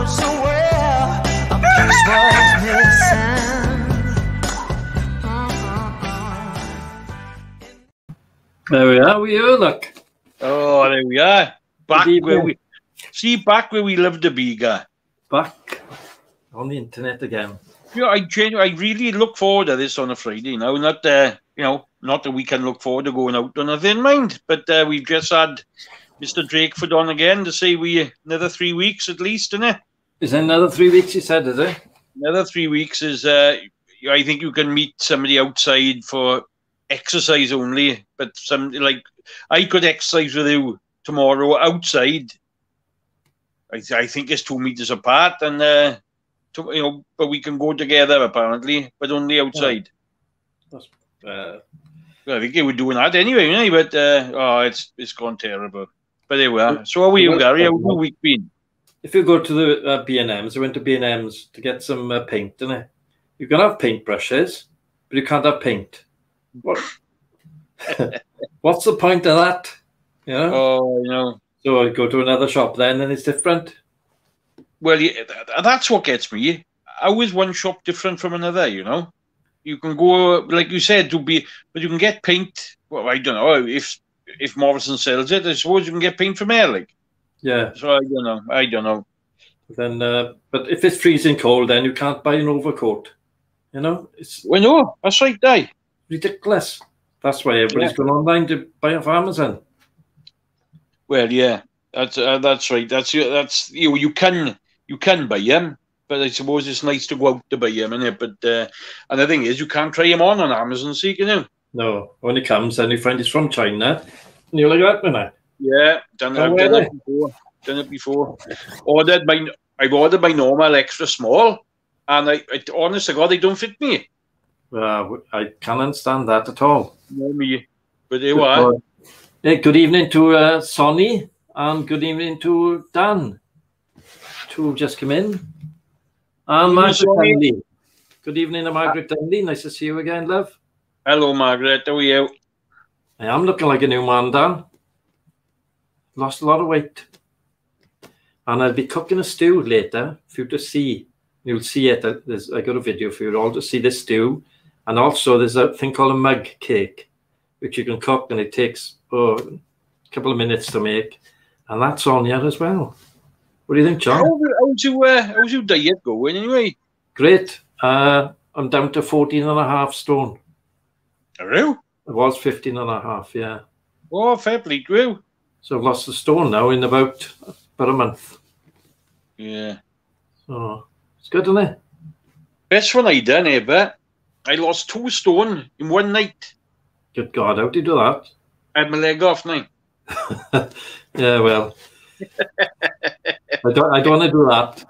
so well. I'm just what's missing. There we are. We here, look. Oh, there we are. Back where we lived to be, guy. Back on the internet again. Yeah, I really look forward to this on a Friday. Now, not not that we can look forward to going out on a thin mind, but we've just had Mr. Drakeford on again to say we another 3 weeks at least, isn't it? Is it another 3 weeks? He said, is it? Another 3 weeks is. I think you can meet somebody outside for exercise only, but somebody like I could exercise with you tomorrow outside. I think it's 2 meters apart, and but we can go together apparently, but only outside. Yeah. I think they were doing that anyway, but it's gone terrible. But there we are. So how are you, Gary? How's your week been? If you go to the B&M's, I went to B&M's to get some paint, didn't I? You can have paint brushes, but you can't have paint. What? What's the point of that? You know? Oh, you know. So I go to another shop then, and it's different. Well, yeah, that's what gets me. How is one shop different from another? You know, you can go like you said but you can get paint. Well, I don't know if Morrison sells it. I suppose you can get paint from there, like. Yeah. So I don't know. Then, but if it's freezing cold, then you can't buy an overcoat. You know, it's. Well, no, that's right, die. Ridiculous. That's why everybody's going online to buy off Amazon. Well, yeah, that's right. You can buy them, but I suppose it's nice to go out to buy them, innit? But and the thing is, you can't try them on Amazon, so you can. No, when it comes, then you find it's from China, and you're like that, man. Yeah, I've done it before. I've ordered my normal extra small, and I honest to God, they don't fit me. I can't understand that at all. No, me. But they were. Hey, good evening to Sonny, and good evening to Dan. Two just come in. And Margaret Emily. Good evening to Margaret Emily. Nice to see you again, love. Hello, Margaret. How are you? I am looking like a new man, Dan. Lost a lot of weight. And I'll be cooking a stew later for you to see. You'll see it. I got a video for you all to see this stew. And also there's a thing called a mug cake, which you can cook, and it takes a couple of minutes to make. And that's on here as well. What do you think, John? How's your diet going anyway? Great. I'm down to 14.5 stone. Are you? I was 15.5, yeah. Oh, fair play to you. So I've lost a stone now in about a month. Yeah. So it's good, isn't it? Best one I done ever. I lost 2 stone in one night. Good God, how do you do that? I had my leg off now. Yeah, well. I don't want to do that.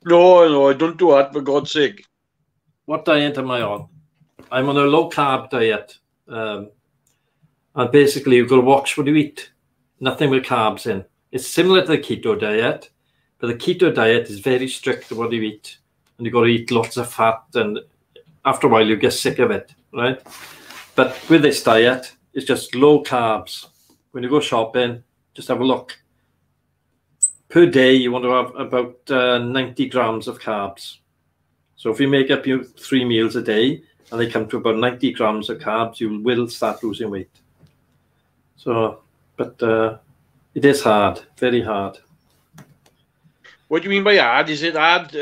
No, I don't do that, for God's sake. What diet am I on? I'm on a low-carb diet. And basically, you've got to watch what you eat. Nothing with carbs in. It's similar to the keto diet, but the keto diet is very strict to what you eat. And you've got to eat lots of fat, and after a while, you get sick of it, right? But with this diet, it's just low carbs. When you go shopping, just have a look. Per day, you want to have about 90 grams of carbs. So if you make up your 3 meals a day, and they come to about 90 grams of carbs, you will start losing weight. So, but it is hard, very hard. What do you mean by hard? Is it hard?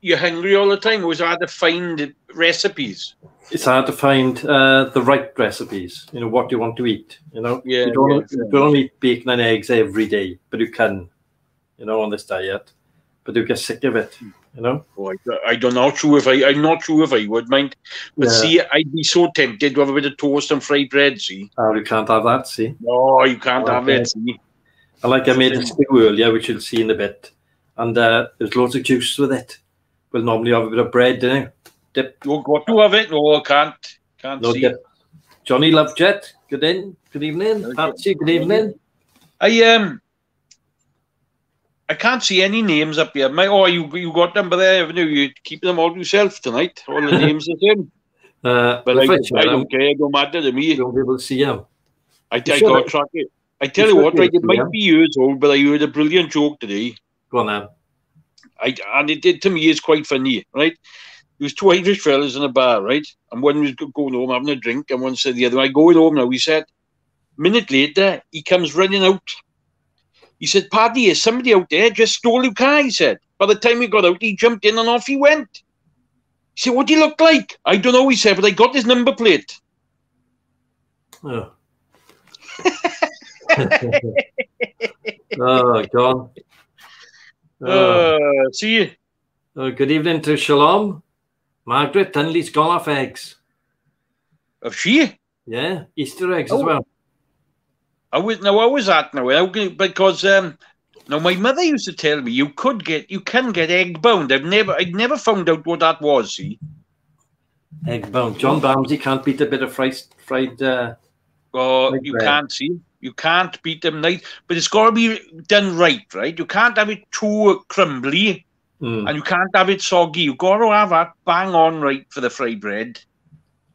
You're hungry all the time, or is it hard to find recipes? It's hard to find the right recipes. You know what you want to eat. You know, yeah, you don't eat bacon and eggs every day, but you can. You know, on this diet, but you get sick of it. You know. Oh, I'm not sure if I would mind. But yeah. See, I'd be so tempted to have a bit of toast and fried bread. See. Oh, you can't have that. See. No, you can't have it. See. I made a stew earlier, which you'll see in a bit, and there's loads of juice with it. We'll normally have a bit of bread, don't you? Dip. You got to have it? No, I can't. Can't no see. Dip. Johnny Lovejet, good evening. Patsy, good evening. I can't see any names up here. You got them, but there, haven't you? You keep them all yourself tonight. All the names are in. But I don't care. It don't matter to me. You won't be able to see them. I got track it. I tell you what, right? It might be years old, but I heard a brilliant joke today. Go on, then. And it did to me is quite funny, right? There was two Irish fellas in a bar, right? And one was going home having a drink, and one said the other, "I going home now," he said. Minute later, he comes running out. He said, "Paddy, is somebody out there just stole your car," he said. By the time he got out, he jumped in and off he went. He said, "What do you look like?" "I don't know," he said, "but I got his number plate." Oh, oh John. See? Good evening to Shalom. Margaret Dunley's gone off eggs. Of she? Yeah, Easter eggs as well. How was that now? Because now my mother used to tell me you can get egg bound. I'd never found out what that was. See, egg bound. John Barmsey can't beat a bit of fried. You can't see. You can't beat them nice, but it's got to be done right. You can't have it too crumbly, and you can't have it soggy. You got to have that bang on right for the fried bread.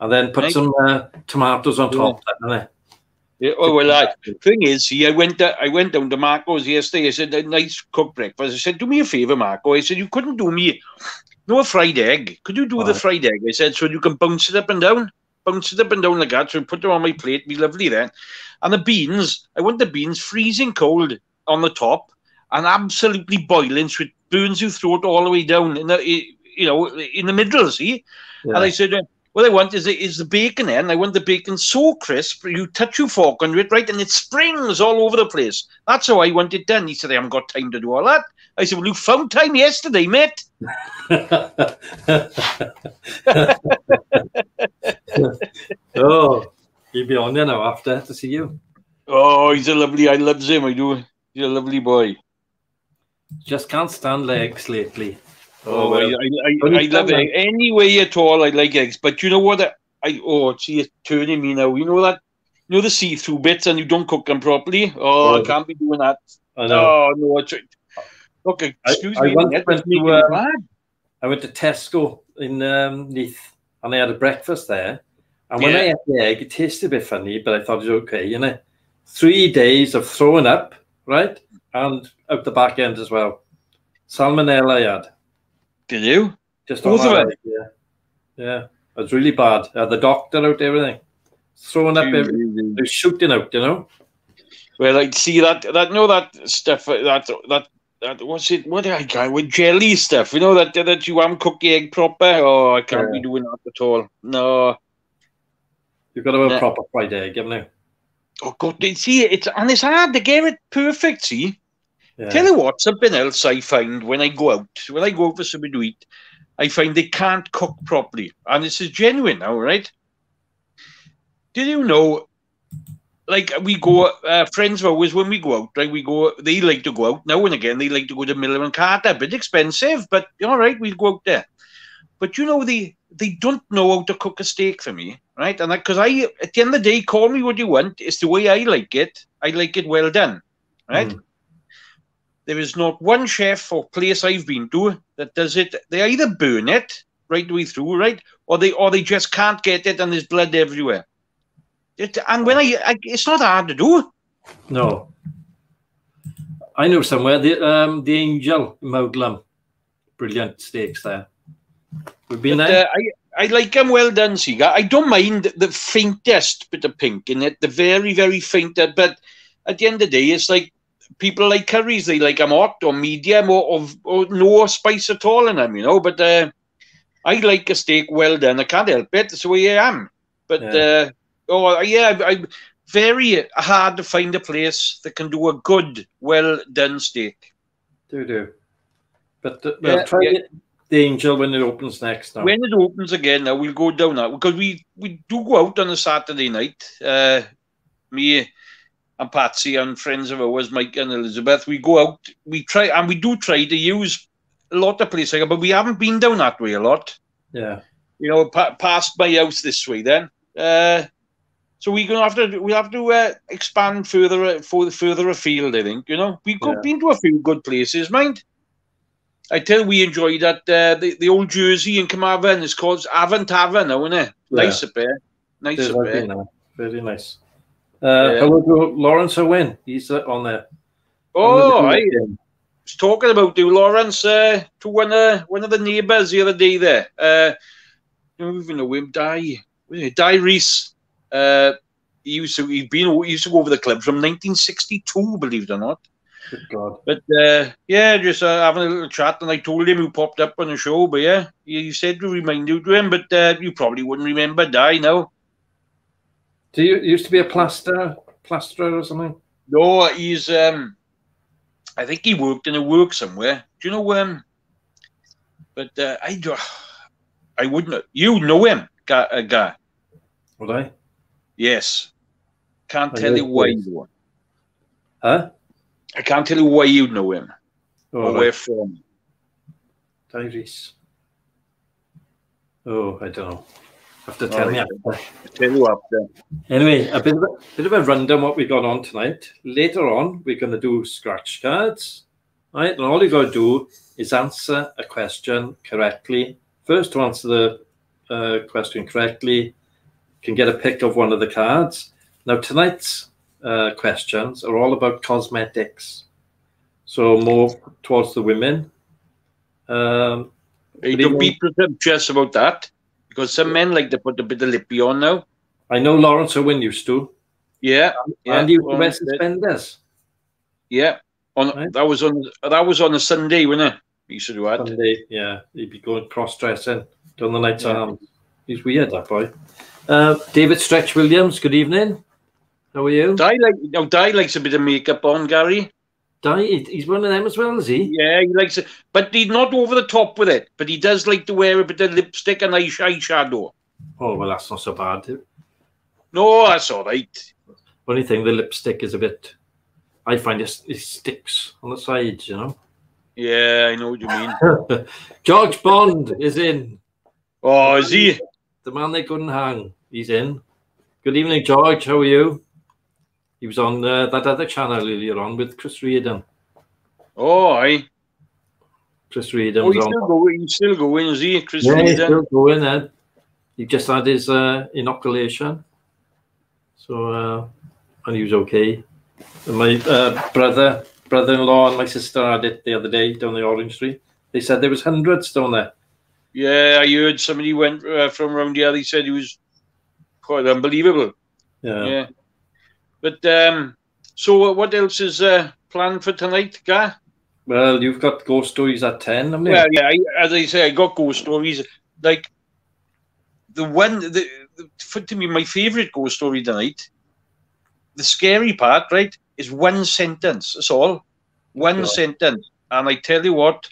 And then put some tomatoes on top. Yeah, thing is, see, I went down to Marco's yesterday. I said, "A nice cooked breakfast." I said, "Do me a favour, Marco." I said, "You couldn't do me a fried egg. Could you do the fried egg?" I said, "So you can bounce it up and down like that. So put them on my plate, be lovely then." And the beans, I want the beans freezing cold on the top and absolutely boiling, so it burns your throat all the way down in the middle. See, and I said, "What I want is the bacon, and I want the bacon so crisp, you touch your fork under it, right, and it springs all over the place. That's how I want it done." He said, "I haven't got time to do all that." I said, "Well, you found time yesterday, mate." Oh, he'll be on there now after to see you. Oh, I loves him, I do. He's a lovely boy. Just can't stand legs lately. I love it. Any way at all, I like eggs. But you know what? See, it's turning me now. You know the see-through bits, and you don't cook them properly. I can't be doing that. I know. Oh, no. Okay, excuse me. I went to Tesco in Neath, and I had a breakfast there. And when I ate the egg, it tasted a bit funny, but I thought it was okay, 3 days of throwing up, right? And out the back end as well. Salmonella I had. Did you? Just both of it? Yeah. It was really bad. I had the doctor out, everything. Throwing up everything. They were shooting out, Well, I see that stuff, that what's it? What I got with jelly stuff? That you haven't cooked the egg proper. Oh, I can't be doing that at all. No. You've got to have a proper fried egg, haven't you? Oh God! See, it's hard to get it perfect. See, yeah. Tell you what, something else I find when I go out for something to eat, I find they can't cook properly, and this is genuine now, right? Did you know? Like we go, friends of ours, when we go out, right? They like to go out now and again. They like to go to Miller and Carter, a bit expensive, but all right, we'll go out there. But they don't know how to cook a steak for me, right? And because at the end of the day, call me what you want. It's the way I like it. I like it well done, right? There is not one chef or place I've been to that does it. They either burn it right the way through, right, or they just can't get it, and there's blood everywhere. And when it's not hard to do. No, I know somewhere the Angel in Mowglam, brilliant steaks there. We've been there. I like them well done, Seagull. I don't mind the faintest bit of pink in it, the very, very faint. But at the end of the day, it's like people like curries. They like them hot or medium or no spice at all in them, But I like a steak well done. I can't help it. That's the way I am. But I'm very hard to find a place that can do a good, well done steak. Do. But try the Angel when it opens next now. When it opens again now, we'll go down that because we do go out on a Saturday night. Me and Patsy and friends of ours, Mike and Elizabeth, we go out. We try to use a lot of places, but we haven't been down that way a lot. Yeah, past my house this way then. So we have to expand further afield. I think we've been to a few good places, mind. I tell we enjoyed that the old Jersey in Carmarthen. It's called Avon Tavern now, isn't it? Yeah. Nice up there. Nice up there. Very nice. Hello to Lawrence Owen. He's on there. Oh, was talking about you, Lawrence, to one of the neighbours the other day there. I don't even know him, Di Reese. He used to go over the club from 1962, believe it or not. Good God. But yeah, just having a little chat, and I told him who popped up on the show. But yeah, he said to remind you to him, but you probably wouldn't remember Di now. Do you used to be a plasterer or something? No, he's I think he worked in a work somewhere. Do you know But I wouldn't. You know him, guy. Would I? Yes. Can't tell you why you know him. Huh? I can't tell you why you know him or right. where from. Tyrese. Oh, I don't know. Have to tell me after. I'll tell you after. Anyway, a bit of a rundown what we got on tonight. Later on, we're going to do scratch cards, right? And all you got to do is answer a question correctly. First to answer the question correctly can get a pick of one of the cards. Now, tonight's questions are all about cosmetics, so more towards the women. Don't be presumptuous about that, because some men like to put a bit of lippy on now. I know Lawrence Owen used to. Yeah, and you wear suspenders. Yeah, Right. that was on a Sunday, wasn't it? He used to do that. Sunday, yeah, he'd be going cross-dressing down the night time. He's weird, that boy. David Stretch Williams, good evening. How are you? Di likes a bit of makeup on, Gary. Di, he's one of them as well, is he? Yeah, he likes it, but he's not over the top with it. But he does like to wear a bit of lipstick and eyeshadow. Oh, well, that's not so bad. No, that's all right. Only thing, the lipstick is a bit... I find it sticks on the sides, you know? Yeah, I know what you mean. George Bond is in. Oh, is he? The man they couldn't hang. He's in. Good evening, George. How are you? He was on that other channel earlier on with Chris Reardon. Oh, aye. Chris Reardon. Oh, he's still going, is he? Chris Reardon? He's still going, Ed. He just had his inoculation. So, and he was okay. And my brother-in-law and my sister had it the other day down the Orange Tree. They said there was hundreds down there. Yeah, I heard somebody went from around here. They said he was quite unbelievable. Yeah. But so what else is planned for tonight, Gar? Well, you've got ghost stories at 10, haven't you? Well, yeah. As I say, I got ghost stories. Like to me, my favourite ghost story tonight. The scary part, right, is one sentence. That's all. One sentence. And I tell you what,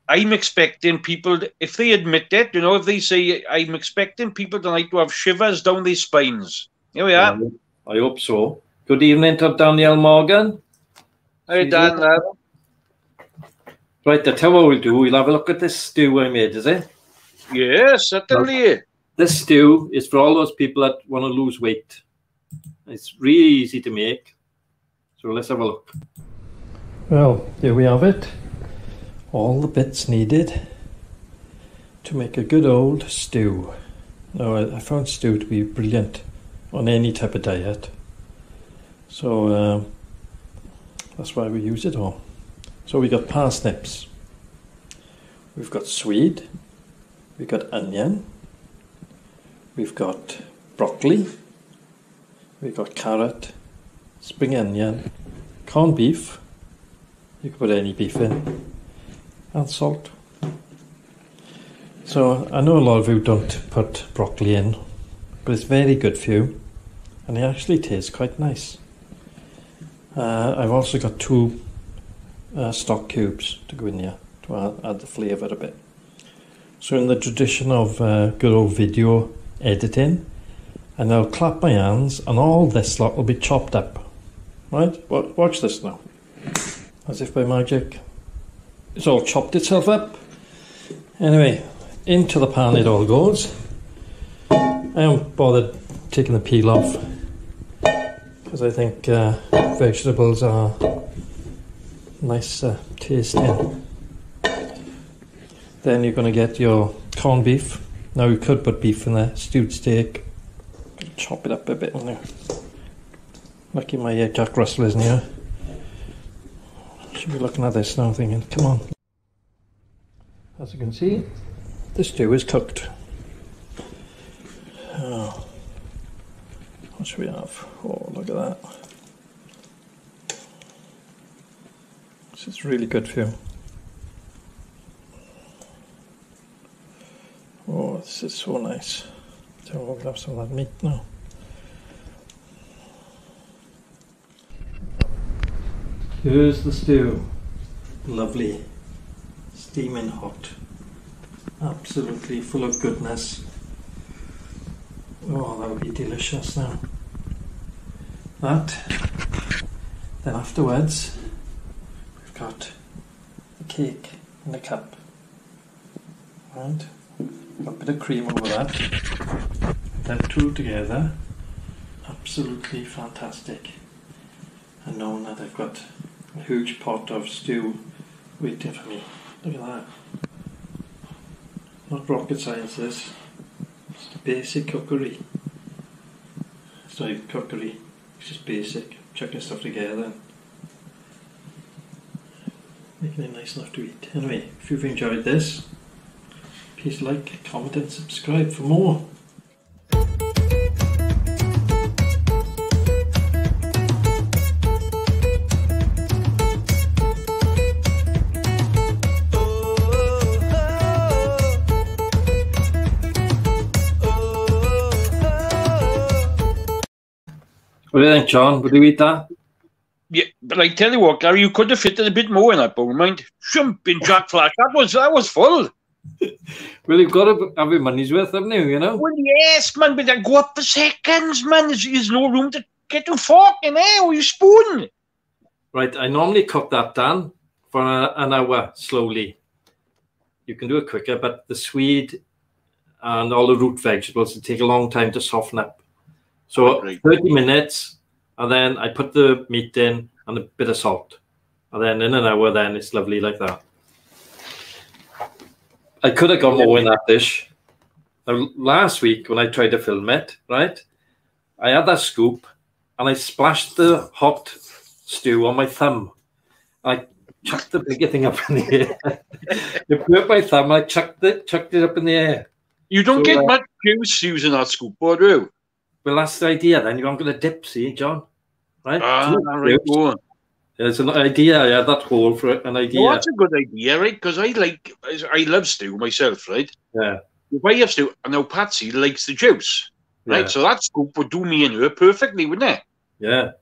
I'm expecting people, if they admit it, you know, if they say, I'm expecting people tonight to have shivers down their spines. Here we are. I hope so. Good evening to Danielle Morgan. Hi, Dan. Right, that's how we'll do. We'll have a look at this stew I made, is it? Yes, certainly. This stew is for all those people that want to lose weight. It's really easy to make. So let's have a look. Well, here we have it. All the bits needed to make a good old stew. Now, I found stew to be brilliant on any type of diet. So that's why we use it all. So we got parsnips. We've got swede. We've got onion. We've got broccoli. We've got carrot, spring onion, corned beef. You can put any beef in. And salt. So I know a lot of you don't put broccoli in, but it's very good for you, and it actually tastes quite nice. I've also got 2 stock cubes to go in here to add the flavour a bit. So in the tradition of good old video editing, and I'll clap my hands and all this lot will be chopped up. Right? Watch this now. As if by magic. It's all chopped itself up. Anyway, into the pan it all goes. I haven't bothered taking the peel off because I think vegetables are nice tasting. Then you're going to get your corned beef. Now you could put beef in there, stewed steak. Chop it up a bit now. Lucky my Jack Russell isn't here. should be looking at this now thinking, come on. As you can see, the stew is cooked. Oh, what should we have? Oh, look at that. This is really good for you. Oh, this is so nice. So we'll have some of that meat now. Here's the stew. Lovely. Steaming hot. Absolutely full of goodness. Oh, that would be delicious now. That. Then afterwards, we've got the cake in the cup. And got a bit of cream over that. That two together. Absolutely fantastic. And knowing that I've got a huge pot of stew waiting for me. Look at that. Not rocket science, this. Just basic cookery. It's not even cookery, it's just basic. Chucking stuff together and making it nice enough to eat. Anyway, if you've enjoyed this, please like, comment and subscribe for more. What do you think, John? Would you eat that? Yeah, but I tell you what, Gary, you could have fitted a bit more in that bowl, mind. Shrimp in Jack Flash, that was full. Well, you've got to have your money's worth, haven't you, you know? Well, yes, man, but then go up for seconds, man. There's no room to get your fork in there or your spoon. Right, I normally cook that, Dan, for an hour, slowly. You can do it quicker, but the swede and all the root vegetables, it take a long time to soften up. So 30 minutes, and then I put the meat in and a bit of salt. And then in an hour, then it's lovely like that. I could have got more in that dish. Now, last week, when I tried to film it, right, I had that scoop, and I splashed the hot stew on my thumb. I chucked the bigger thing up in the air. It hurt my thumb, I chucked it up in the air. You don't get much juice using that scoop, do you? Well, that's the idea then. You aren't going to dip, see, John? Right? Right. It's an idea. Yeah, that hole for an idea. Well, that's a good idea, right? Because I love stew myself, right? Yeah. If I have stew, I know Patsy likes the juice, right? Yeah. So that scoop would do me and her perfectly, wouldn't it? Yeah.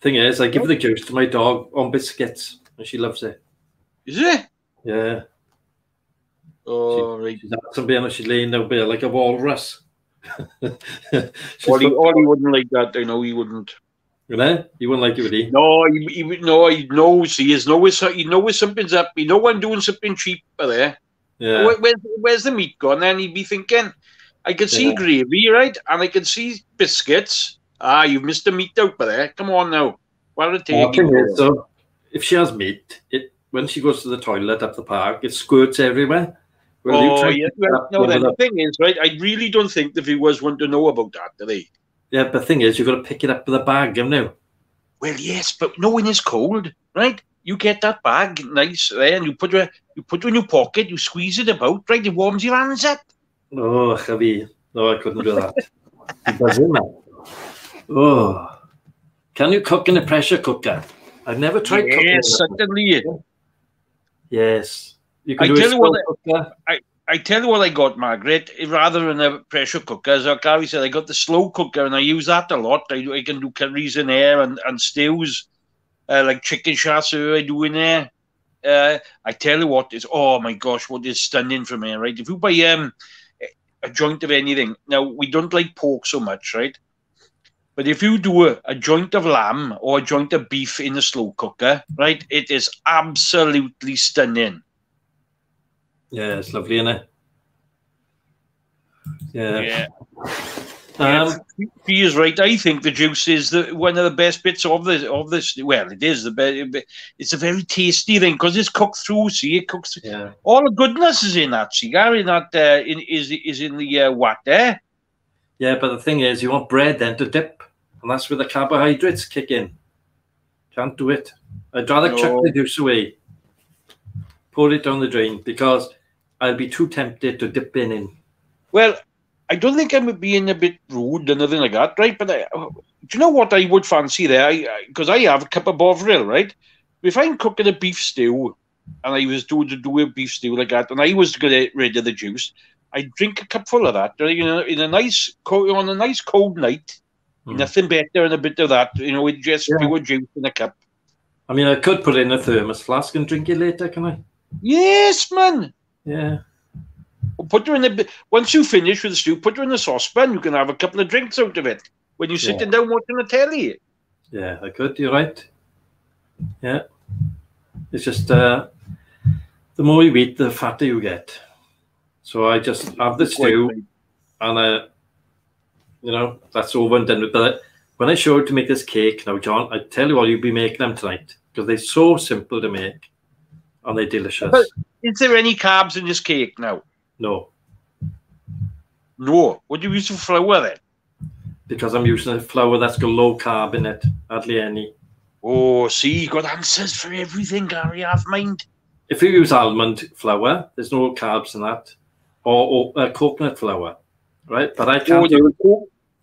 Thing is, I give the juice to my dog on biscuits, and she loves it. Is it? Yeah. Oh, right. She's laying down there like a walrus. Ollie wouldn't like that. I know he wouldn't. You know, he wouldn't like it, would he? No, he knows. He knows something's up. He know I'm doing something cheap there. Yeah. Where's the meat gone? And he'd be thinking, I can see gravy, right? And I can see biscuits. Ah, you've missed the meat out there. Come on now. What a take. So, if she has meat, when she goes to the toilet at the park, it squirts everywhere. Well, yeah. No, then the thing is, right, I really don't think the viewers want to know about that, do they? Yeah, but the thing is, you've got to pick it up with a bag, haven't you? Well, yes, but no one is cold, right? You get that bag nice there, and you put it in your pocket, you squeeze it about, right? It warms your hands up. Oh, Javi. No, I couldn't do that. It doesn't matter. Oh. Can you cook in a pressure cooker? I've never tried cooking. Yes, certainly. Yes. I tell you what I got, Margaret. Rather than a pressure cooker, as Gary said, I got the slow cooker, and I use that a lot. I can do curries in there and stews, like chicken chasseur I do in there. I tell you what is, oh my gosh, what is stunning for me, right? If you buy a joint of anything, now we don't like pork so much, right? But if you do a joint of lamb or a joint of beef in a slow cooker, right, it is absolutely stunning. Yeah, it's lovely, isn't it? Yeah. He is right. I think the juice is one of the best bits of this. Well, it is the best. It's a very tasty thing because it's cooked through. See, it cooks. Yeah. All the goodness is in that cigar. In that is in the what there. Yeah, but the thing is, you want bread then to dip, and that's where the carbohydrates kick in. Can't do it. I'd rather chuck the juice away, pour it down the drain, because I'll be too tempted to dip in. Well, I don't think I'm being a bit rude or nothing like that, right? But do you know what I would fancy there? Because I have a cup of Bovril, right? If I'm cooking a beef stew, and I was to do a beef stew like that, and I was to get rid of the juice, I'd drink a cupful of that. You know, on a nice cold night, nothing better than a bit of that. You know, with just pure juice in a cup. I mean, I could put it in a thermos flask and drink it later, can I? Yes, man. Yeah. Put her in once you finish with the stew, put her in a saucepan. You can have a couple of drinks out of it when you're sitting down watching the telly. Yeah, I could. You're right. Yeah. It's just the more you eat, the fatter you get. So I just have the stew, and you know, that's over and done with. But when I showed to make this cake now, John, I tell you what, you'll be making them tonight because they're so simple to make and they're delicious. But is there any carbs in this cake now? No. No. What do you use for flour then? Because I'm using a flour that's got low carb in it, hardly any. Oh, see, you got answers for everything, Gary. I've mind. If you use almond flour, there's no carbs in that, or coconut flour, right? But I can't.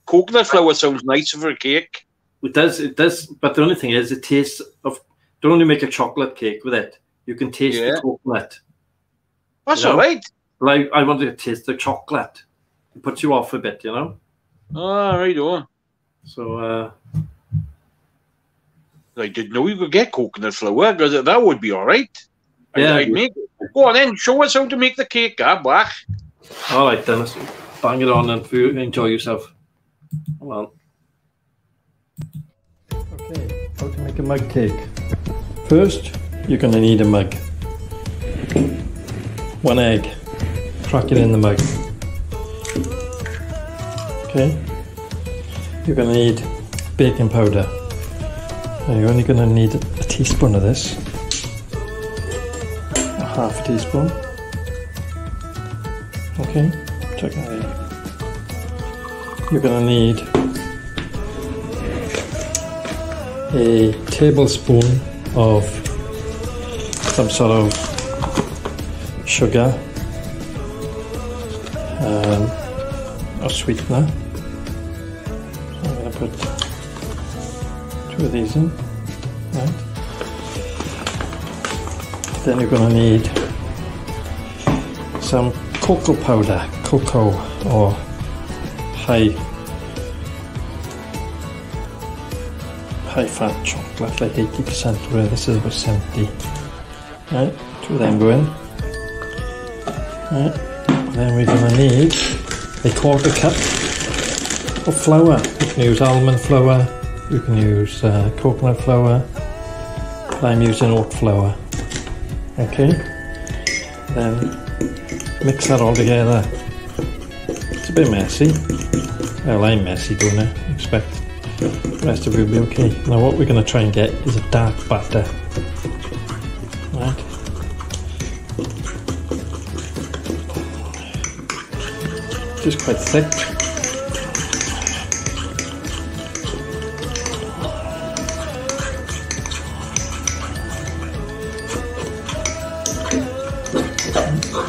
Coconut flour sounds nice for a cake. It does. But the only thing is, it tastes of. Don't only make a chocolate cake with it. You can taste the coconut. That's all right. Well, I wanted to taste the chocolate. It puts you off a bit, you know. Ah, right on. So. I didn't know you could get coconut flour, because that would be all right. Yeah. I'd make it. Go on then, show us how to make the cake, Black. All right, Dennis. Bang it on and enjoy yourself. Come on. Okay, how to make a mug cake. First, you're going to need a mug. 1 egg. Crack it in the mug. Okay. You're going to need baking powder. Now you're only going to need a teaspoon of this. A half a teaspoon. Okay. Check that out. You're going to need a tablespoon of some sort of sugar or sweetener. So I'm going to put 2 of these in. Right. Then you're going to need some cocoa powder, cocoa or high fat chocolate, like 80%, where this is about 70. Right, 2 of them go in. Right, then we're going to need a 1/4 cup of flour. You can use almond flour, you can use coconut flour, but I'm using oat flour. Okay, then mix that all together. It's a bit messy. Well, I'm messy, don't I? Expect the rest of you will be okay. Now what we're going to try and get is a dark batter. Right. Just quite thick.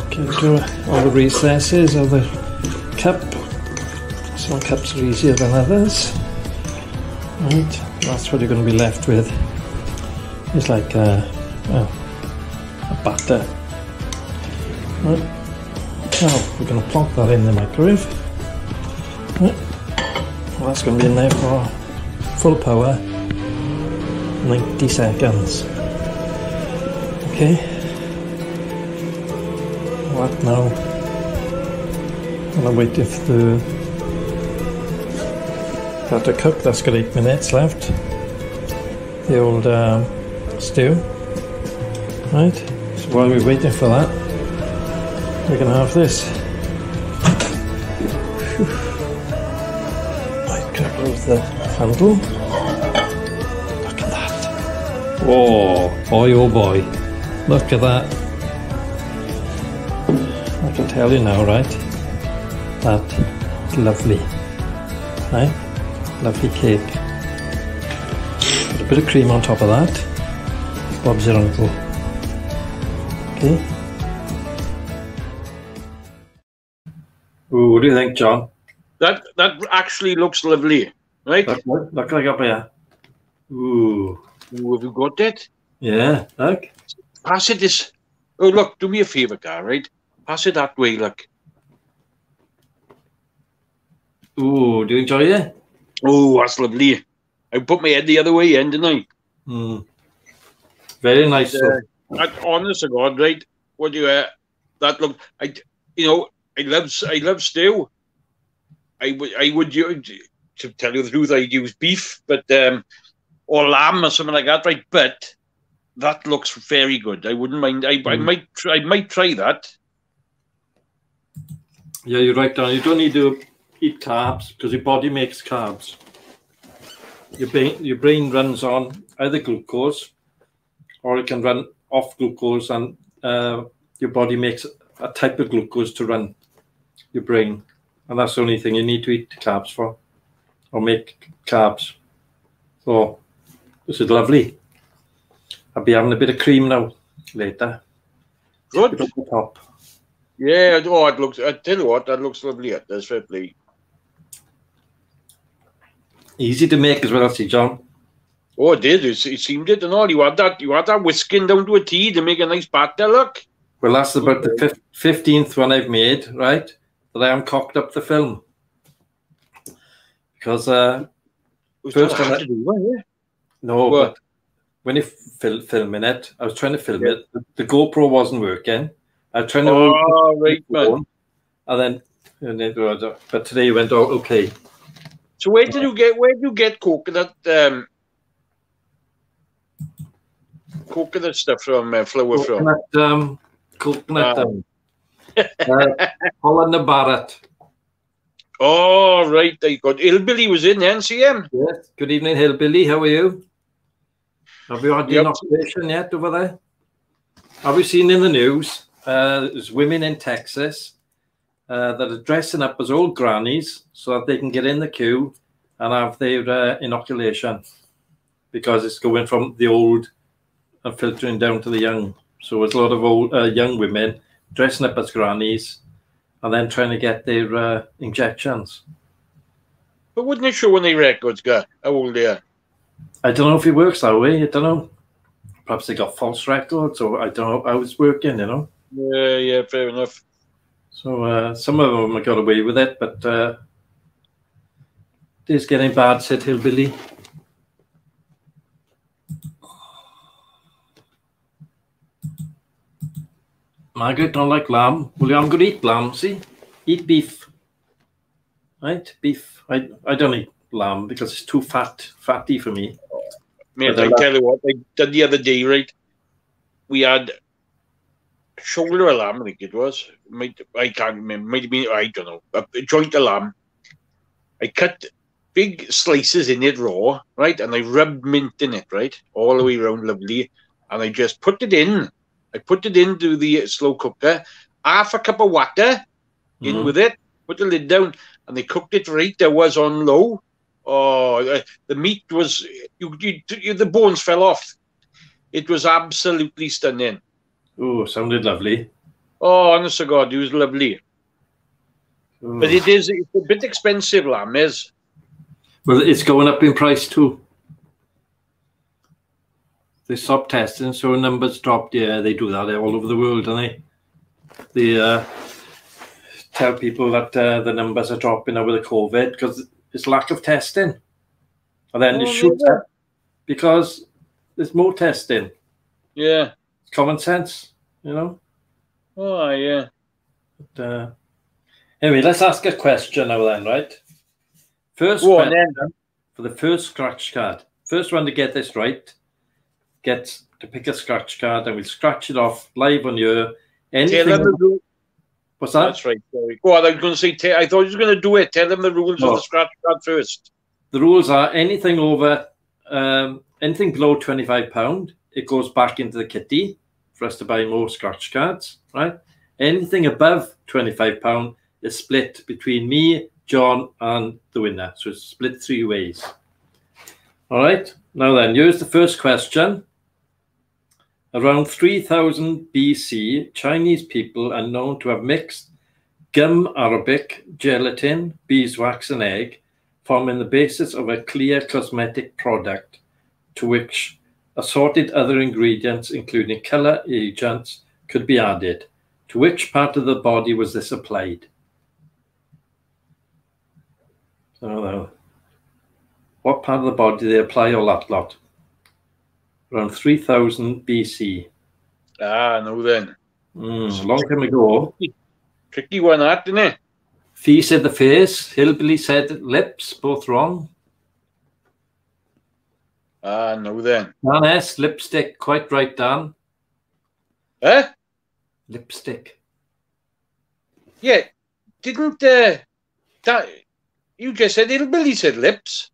Okay, do all the recesses of the cup. Some cups are easier than others. Right, that's what you're going to be left with. It's like a batter. Right. Now we're going to plonk that in the microwave. Right. Well, that's going to be in there for full power, 90 seconds. Okay. What now? While I'm waiting for that to cook, that's got 8 minutes left. The old stew. Right, so while we're waiting for that, we're going to have this. Right, can I close the handle? Look at that. Whoa, boy oh boy. Look at that. I can tell you now, right? That's lovely. Right? Lovely cake. Put a bit of cream on top of that. Bob's your uncle. Okay. Ooh, what do you think, John? That actually looks lovely, right? Look like up here. Ooh. Ooh, have you got that? Yeah, look. Pass it this. Oh, look, do me a favour, guy, right? Pass it that way, look. Ooh, do you enjoy it? Oh, that's lovely. I put my head the other way in, didn't I? Mm. Very nice. Honest to God, right? What do you? That look. I love stew. I would to tell you the truth, I'd use beef, but or lamb or something like that, right? But that looks very good. I wouldn't mind. I might try that. Yeah, you're right, Don. You don't need to eat carbs because your body makes carbs. Your brain runs on either glucose or it can run off glucose, and your body makes a type of glucose to run your brain, and that's the only thing you need to eat carbs for, or make carbs. So this is lovely. I'll be having a bit of cream now later. Good. Put it on the top. Yeah. Oh, it looks. I tell you what, that looks lovely. That's lovely. Easy to make as well, see, John. Oh, it did. It seemed it and all. You had that whisking down to a tea to make a nice batter. Look. Well, that's about the 15th one I've made, right? That I am cocked up the film. Because first time no, what? But when you filming it, I was trying to film it. The GoPro wasn't working. I was trying to right, man. And then but today it went all okay. So where did you get coconut stuff from? Flour from coconut. Holland and Barrett. Oh, right. They got Hillbilly was in NCM. Yes. Good evening, Hillbilly. How are you? Have you had the inoculation yet over there? Have you seen in the news? There's women in Texas that are dressing up as old grannies so that they can get in the queue and have their inoculation, because it's going from the old and filtering down to the young. So it's a lot of old young women dressing up as grannies and then trying to get their injections. But wouldn't it show on the records, guy, how old they are? I don't know if it works that way. I don't know. Perhaps they got false records, or I don't know how it's working, you know. Yeah, fair enough. So some of them got away with it, but this getting bad, said Hillbilly. Margaret don't like lamb. Well, I'm going to eat lamb, see? Eat beef. Right? Beef. I don't eat lamb because it's too fatty for me. Mate, I tell you what, I did the other day, right? We had shoulder of lamb, I think it was. I can't remember. Might have been, I don't know. A joint of lamb. I cut big slices in it raw, right? And I rubbed mint in it, right? All the way around, lovely. And I just put it in. I put it into the slow cooker. Half a cup of water in with it. Put the lid down. And they cooked it right. There was on low. Oh, the meat was... the bones fell off. It was absolutely stunning. Oh, sounded lovely. Oh, honest to God, it was lovely. Oh. But it's a bit expensive, lamb is. Well, it's going up in price too. They stopped testing, so numbers dropped. Yeah, they do that all over the world, don't they? They tell people that the numbers are dropping over the COVID because it's lack of testing. And then it shoots up because there's more testing. Yeah. It's common sense, you know? Oh, yeah. But, anyway, let's ask a question now then, right? First question for the first scratch card. First one to get this right gets to pick a scratch card and we'll scratch it off live on your anything. What's that? That's right. Sorry. Go on, I was going to say, I thought you were going to do it. Tell them the rules of the scratch card first. The rules are anything over, anything below £25, it goes back into the kitty for us to buy more scratch cards, right? Anything above £25 is split between me, John, and the winner. So it's split 3 ways. All right. Now then, here's the first question. Around 3000 BC, Chinese people are known to have mixed gum arabic, gelatin, beeswax, and egg, forming the basis of a clear cosmetic product to which assorted other ingredients, including color agents, could be added. To which part of the body was this applied? So, what part of the body did they apply all that lot? Around 3000 BC. Ah, no then. A long time ago. Tricky one, that, didn't it? Fee said the face, Hillbilly said lips, both wrong. Ah, no then. Dan S, lipstick, quite right, Dan. Huh? Lipstick. Yeah. Didn't that you just said hillbilly said lips?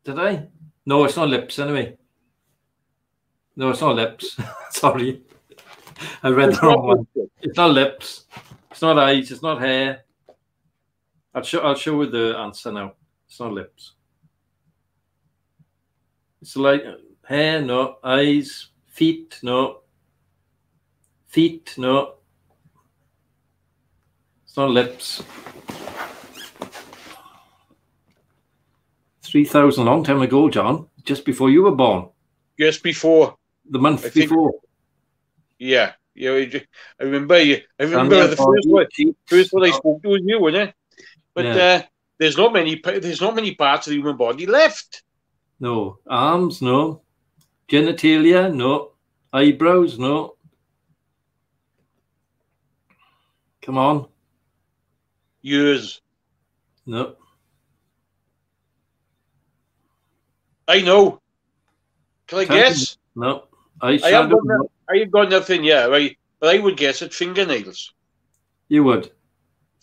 Did I? No, it's not lips anyway. No, it's not lips. Sorry. I read the wrong one. It's not lips. It's not eyes. It's not hair. I'll show you the answer now. It's not lips. It's like hair, no. Eyes. Feet, no. Feet, no. It's not lips. 3000, long time ago, John. Just before you were born. Just before. The month before. Yeah. Yeah, I remember the first one I spoke to was you, wasn't it? But yeah. There's not many parts of the human body left. No. Arms, no. Genitalia, no. Eyebrows, no. Come on. Ears. No. I know. Can I guess? No. I have got nothing, yeah, right. But I would guess at fingernails. You would?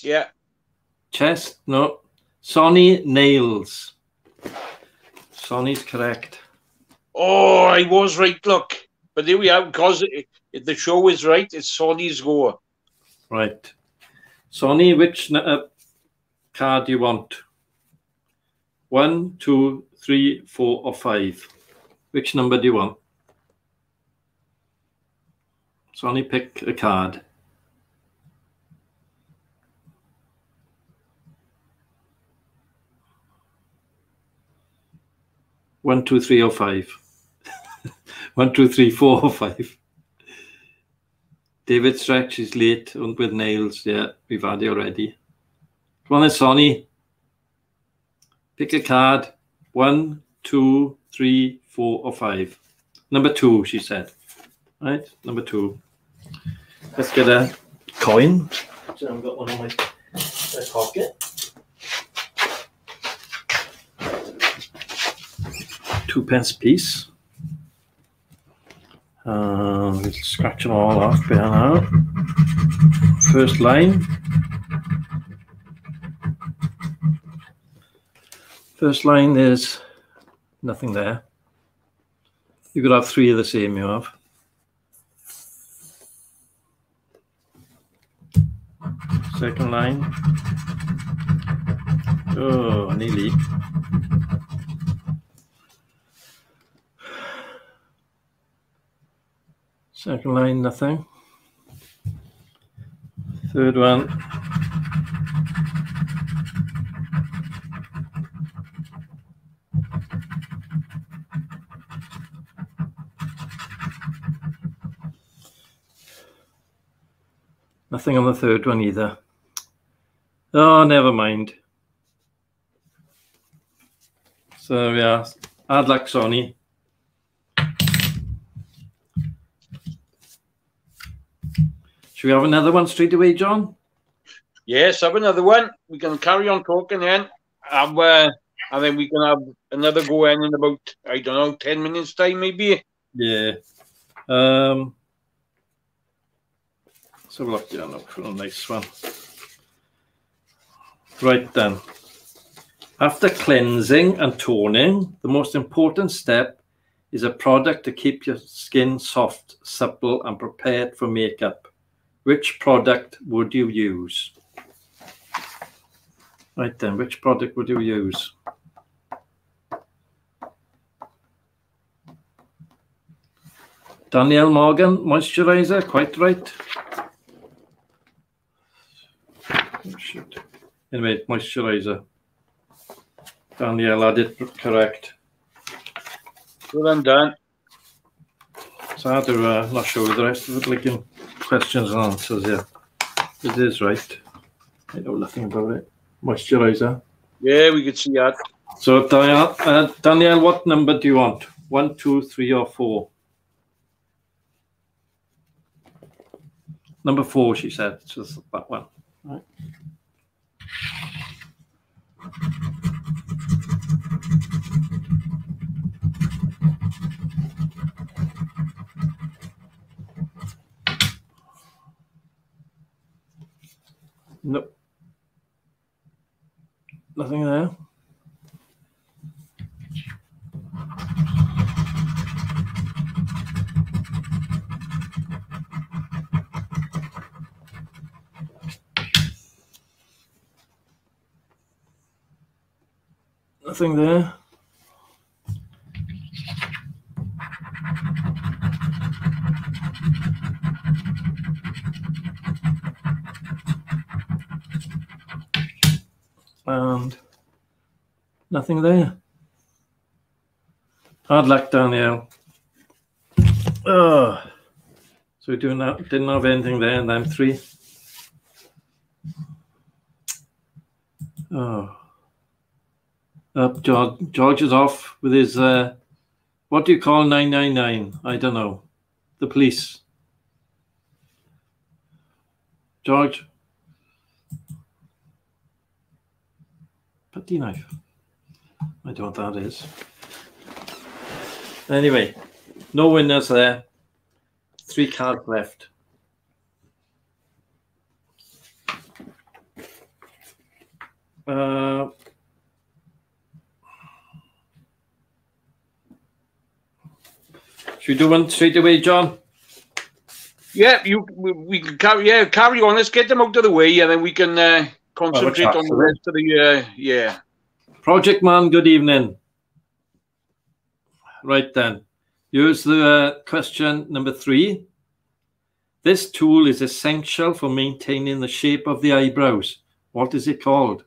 Yeah. Chest? No. Sonny, nails. Sonny's correct. Oh, I was right, look. But there we are, because the show is right, it's Sonny's go. Right. Sonny, which card do you want? 1, 2, 3, 4, or 5? Which number do you want? Sonny, pick a card. One, 2, 3, or 5. 1, 2, 3, 4, or 5. David Stretch is late and with nails. Yeah, we've had it already. Come on then, Sonny. Pick a card. 1, 2, 3, 4, or 5. Number 2, she said. Right, number 2. Let's get a coin. So I've got one in my pocket. 2 pence piece. We'll scratch them all off there now. First line. First line, there's nothing there. You could have 3 of the same, you have. Second line. Oh, nearly. Second line, nothing. Third one. Nothing on the third one either. Oh, never mind. So yeah, hard luck, Sonny. Should we have another one straight away, John? Yes, have another one. We can carry on talking then. And then we can have another go in about, I don't know, 10 minutes time maybe. Yeah. Let's have a look. Yeah, look for a nice one. Right then. After cleansing and toning, the most important step is a product to keep your skin soft, supple, and prepared for makeup. Which product would you use? Right then, which product would you use? Danielle Morgan, moisturizer, quite right. Oh, shit. Anyway, moisturizer. Danielle had it correct. Well done. So I had to not show the rest of it, like in questions and answers. Yeah, it is right. I know nothing about it. Moisturizer. Yeah, we could see that. So Danielle, what number do you want? 1, 2, 3, or 4? Number 4, she said. Just that one. Right. Nope. Nothing there. Nothing there. And nothing there. Hard luck, Danielle. Oh, so we didn't have anything there, and then 3. Oh, George is off with his what do you call 999? I don't know. The police. George. Putty knife. I don't know what that is. Anyway, no winners there. 3 cards left. Should we do one straight away, John? Yeah, we can carry on. Let's get them out of the way, and then we can concentrate on the rest of the yeah. Project Man, good evening. Right then, here's the question number 3. This tool is essential for maintaining the shape of the eyebrows. What is it called?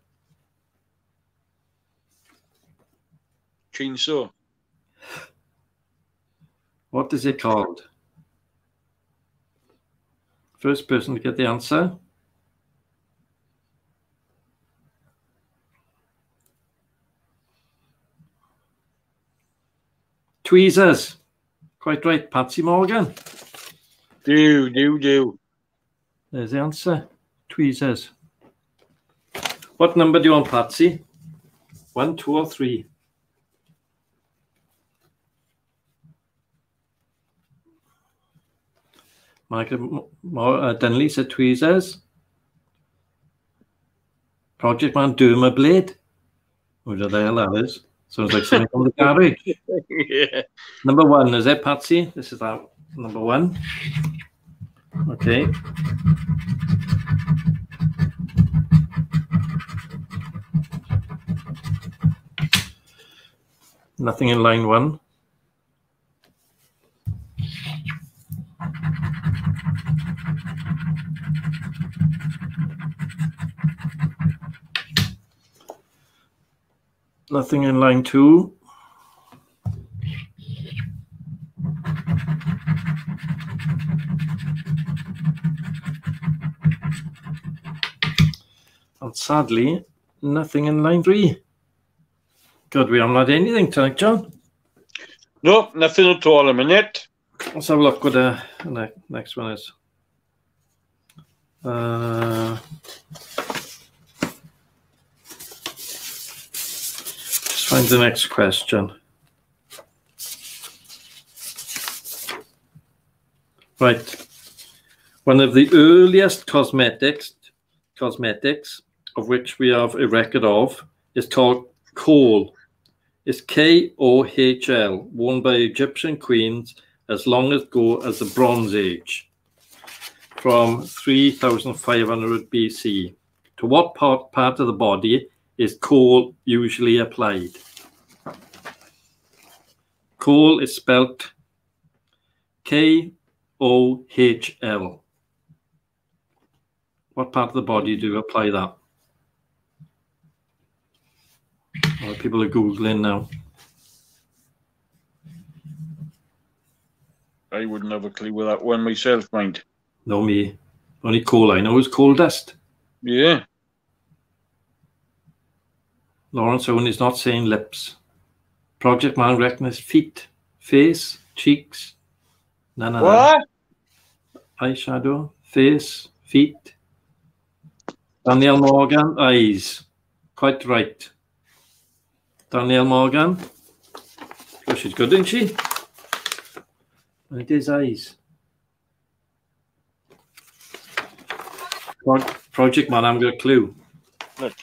Chainsaw. What is it called? First person to get the answer. Tweezers. Quite right, Patsy Morgan. Do. There's the answer. Tweezers. What number do you want, Patsy? 1, 2, or 3? Michael Dunley said tweezers. Project Man Dermablade. Who the hell that is? Sounds like something from the garage. Yeah. Number 1, is it, Patsy? This is that number 1. Okay. Nothing in line 1. Nothing in line 2. And sadly, nothing in line 3. Good, we haven't had anything tonight, John. No, nothing at all a minute. Let's have a look what the next one is. Let's find the next question. Right. One of the earliest cosmetics of which we have a record of is called kohl. It's K-O-H-L, worn by Egyptian queens as long ago as the Bronze Age, from 3500 BC. To what part of the body is kohl usually applied? Kohl is spelt KOHL. What part of the body do you apply that? Oh, people are Googling now. I wouldn't have a clue with that one myself, mind. No, me. Only coal I know is coal dust. Yeah. Lawrence Owen is not saying lips. Project Man reckons feet, face, cheeks. None of What? that. Eyeshadow, face, feet. Danielle Morgan, eyes. Quite right. Danielle Morgan. Oh, she's good, isn't she? And it is eyes. Project Man, I haven't got a clue. Look.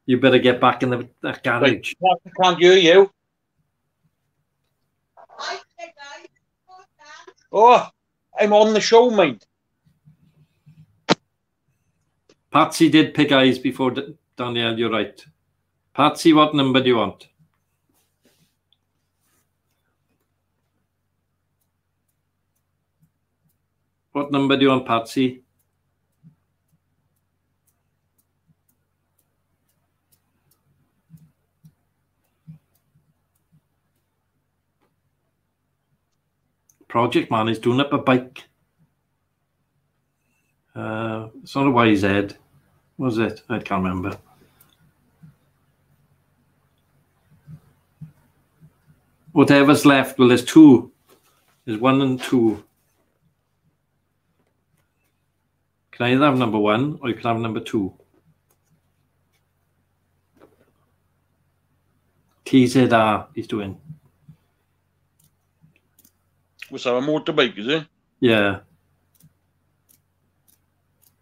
You better get back in that garage. Right. I can't hear you. Oh, I'm on the show, mate. Patsy did pick eyes before Danielle, you're right. Patsy, what number do you want? What number do you want, Patsy? Project Man is doing up a bike. It's not a YZ. Was it? I can't remember. Whatever's left, well, there's two. There's 1 and 2. Can I either have number 1 or you can have number 2? TZR he's doing. Was that a motorbike, is it? Yeah.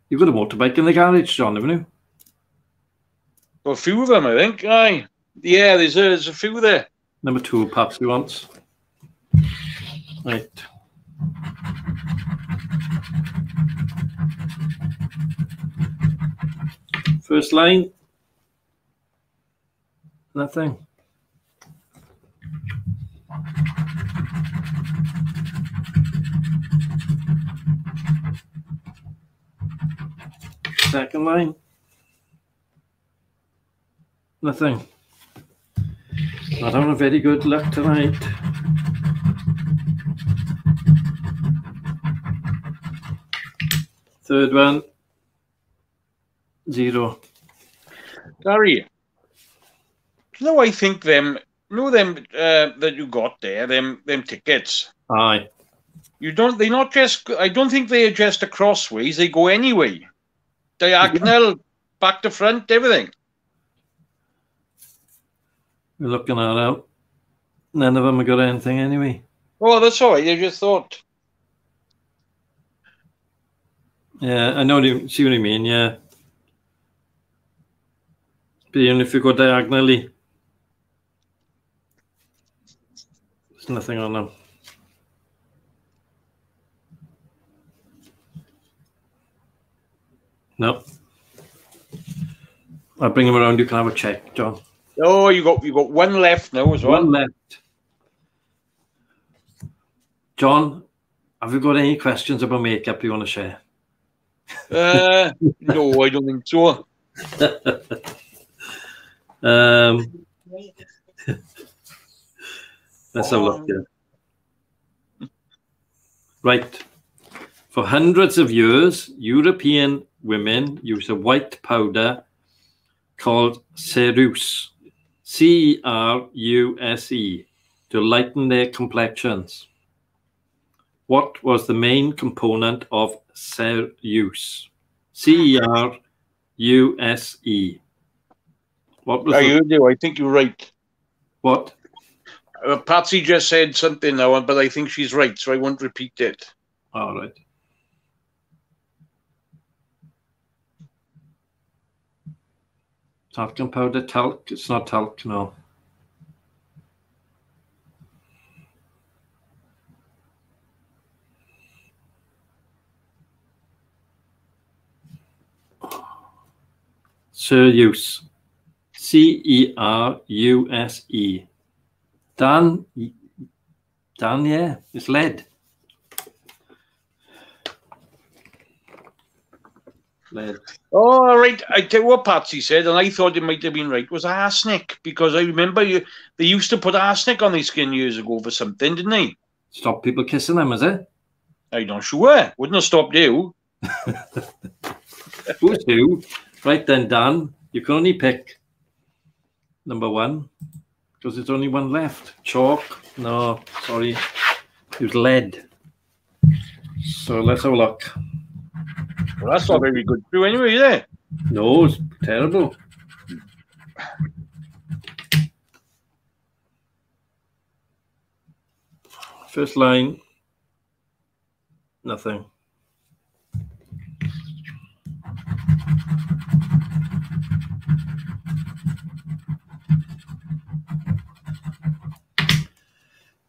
You've got a motorbike in the garage, John, haven't you? Well, a few of them, I think. Aye. Yeah, there's a few there. Number 2, perhaps he wants. Right. First line. Nothing. Second line. Nothing. Not having a very good luck tonight. Third one. 0. Gary, you know, I think them that you got there, them tickets. Aye. They're not just, I don't think they're just crossways, they go anyway. Diagonal, back to front, everything. We're looking at out. None of them have got anything anyway. Oh, that's all right, I just thought. Yeah, I know see what you mean, yeah. But even if you go diagonally, there's nothing on them. No. I'll bring them around, you can have a check, John. Oh, you got one left now as well. One left. John, have you got any questions about makeup you want to share? No, I don't think so. Let's have a look here. Right. For hundreds of years, European women used a white powder called ceruse, C-E-R-U-S-E, to lighten their complexions. What was the main component of ceruse? C-E-R-U-S-E. What was I think you're right. What? Patsy just said something now, but I think she's right, so I won't repeat it. All right. Talcum powder, talc. It's not talc, no. Ceruse. C-E-R-U-S-E. Dan, yeah, it's lead. Lead. Oh, all right. I tell you what Patsy said, and I thought it might have been right, was arsenic, because I remember they used to put arsenic on their skin years ago for something, didn't they? Stop people kissing them, is it? I'm not sure. Wouldn't have stopped you. Who's who? Right then, Dan, you can only pick number one because there's only one left. Chalk? No, sorry. It was lead. So let's have a look. Well, that's not very good too anyway, is it? No, it's terrible. First line, nothing.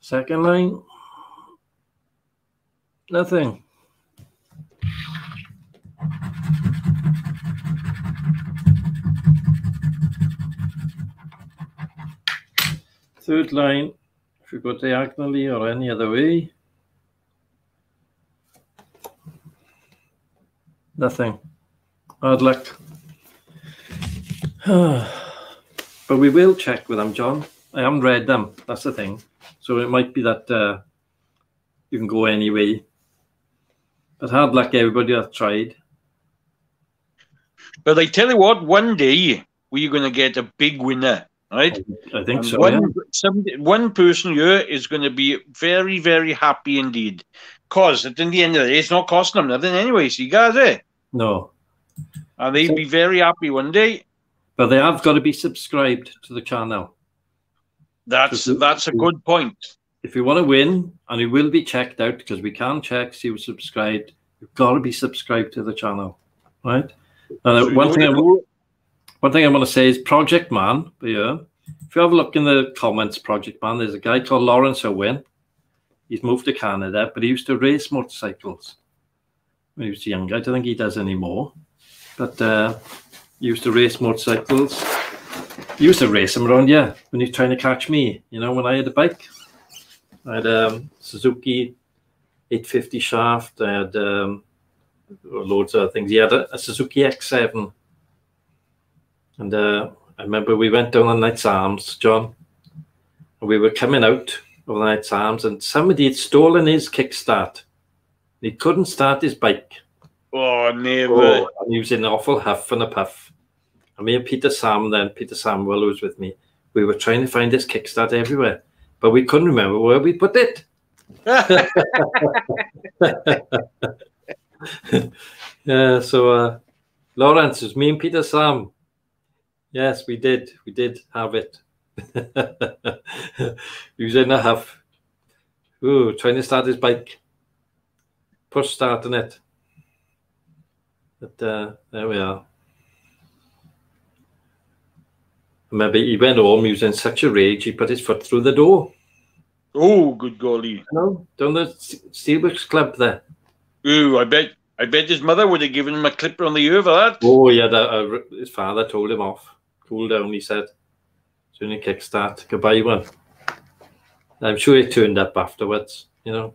Second line, nothing. Third line, if you go diagonally or any other way, nothing. Hard luck. But we will check with them, John. I haven't read them. That's the thing. So it might be that you can go anyway. But hard luck, everybody that's tried. But I tell you what, one day we're going to get a big winner, right? I think And so. one person here is going to be very, very happy indeed. Because at the end of the day, it's not costing them nothing anyway, see, guys, eh? No. And they'd be very happy one day. But they have got to be subscribed to the channel. That's a good point. If you want to win, and it will be checked out because we can check, see who's subscribed, you've got to be subscribed to the channel, right? And So one thing I want to say is Project Man. Yeah, if you have a look in the comments, Project Man, there's a guy called Lawrence Owen. He's moved to Canada, but he used to race motorcycles when he was younger. I don't think he does anymore, but he used to race motorcycles. He used to race them around, yeah, when he was trying to catch me, you know, when I had a bike. I had a Suzuki 850 shaft. I had loads of other things. He had a Suzuki X7. And I remember we went down on Knight's Arms, John. And we were coming out of the Knight's Arms and somebody had stolen his kickstart. He couldn't start his bike. Oh, never. Oh, and he was in an awful huff and a puff. And me and Peter Samuel, who was with me, we were trying to find this kickstart everywhere. But we couldn't remember where we put it. Yeah, so Lawrence, it was me and Peter Sam. Yes, we did have it. He was in a huff. Ooh, trying to start his bike. Push start on it. But there we are. Remember, he went home, he was in such a rage, he put his foot through the door. Oh, good golly. You know, down the Steelworks Club there. Oh, I bet his mother would have given him a clipper on the ear for that. Oh, yeah, his father told him off. Cool down, he said. Soon a kickstart, go buy one. I'm sure he turned up afterwards, you know.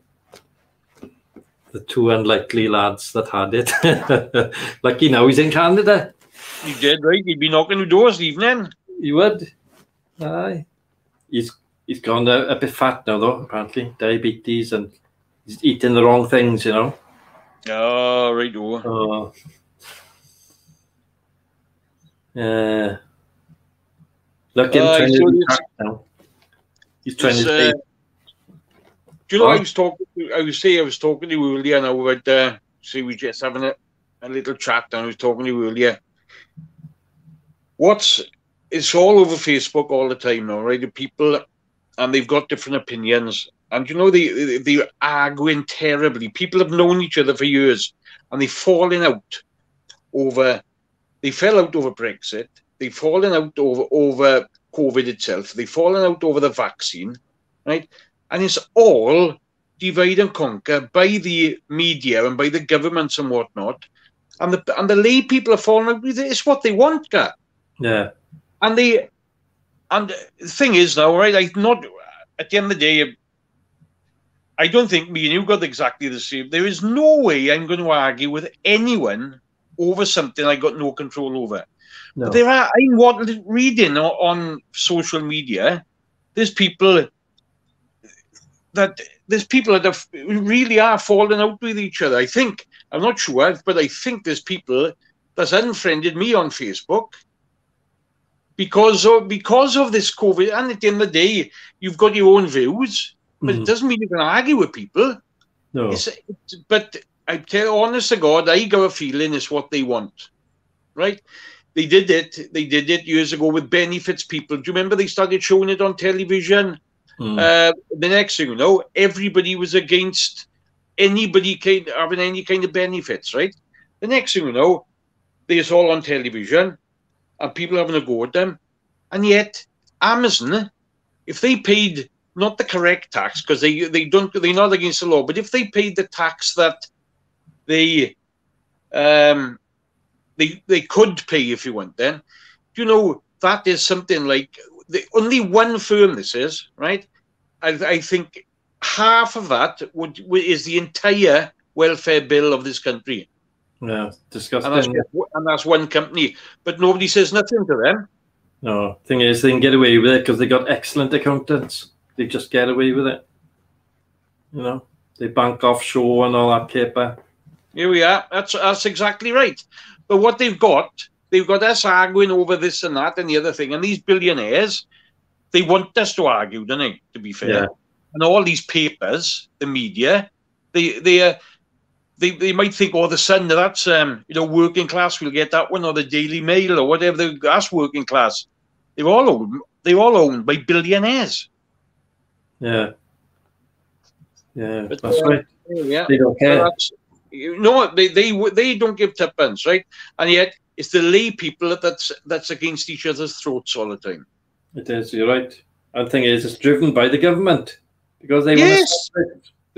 The two unlikely lads that had it. Lucky now he's in Canada. He did, right? He'd be knocking the doors evening. He would. Aye. He's gone a bit fat now, though, apparently. Diabetes, and he's eating the wrong things, you know. Oh, right. Oh. Look, him trying to be fat now. He's trying to stay. Do you know, I was talking to you earlier now about, see, we just having a little chat, and I was talking to you earlier. It's all over Facebook all the time now, right? The people, and they've got different opinions. And, you know, they're arguing terribly. People have known each other for years, and they've fallen out over, they fell out over Brexit. They've fallen out over COVID itself. They've fallen out over the vaccine, right? And it's all divide and conquer by the media and by the governments and whatnot. And the lay people are falling out with it. It's what they want, Kat. Yeah. And the thing is now, right, at the end of the day, I don't think me and you got exactly the same. There is no way I'm going to argue with anyone over something I got no control over. No. But I'm reading on social media, there's people that really are falling out with each other. I think, I'm not sure, but I think there's people that's unfriended me on Facebook because of this COVID. And at the end of the day, you've got your own views, but it doesn't mean you can argue with people. No. But I tell you, honest to God, I got a feeling it's what they want, right? They did it years ago with benefits people. Do you remember they started showing it on television? The next thing you know, everybody was against anybody having any kind of benefits, right? The next thing you know, it's all on television and people having a go at them. And yet, Amazon, if they paid not the correct tax, because they're not against the law, but if they paid the tax that they could pay if you want, then you know that is something like only one firm. This is right. I think half of that is the entire welfare bill of this country. Yeah, disgusting. And that's one company, but nobody says nothing to them. No, thing is, they can get away with it because they got excellent accountants. They just get away with it. You know, they bank offshore and all that caper. Here we are. That's exactly right. But what they've got us arguing over this and that and the other thing. And these billionaires, they want us to argue, don't they? To be fair, and all these papers, the media, they might think, oh, the Sun, that's working class, we'll get that one, or the Daily Mail or whatever. That's working class. They're all owned by billionaires. Yeah. Yeah, but, that's right. Yeah, they don't care. They don't give tuppence, right? And yet it's the lay people that's against each other's throats all the time. It is. You're right. And the thing is, it's driven by the government because they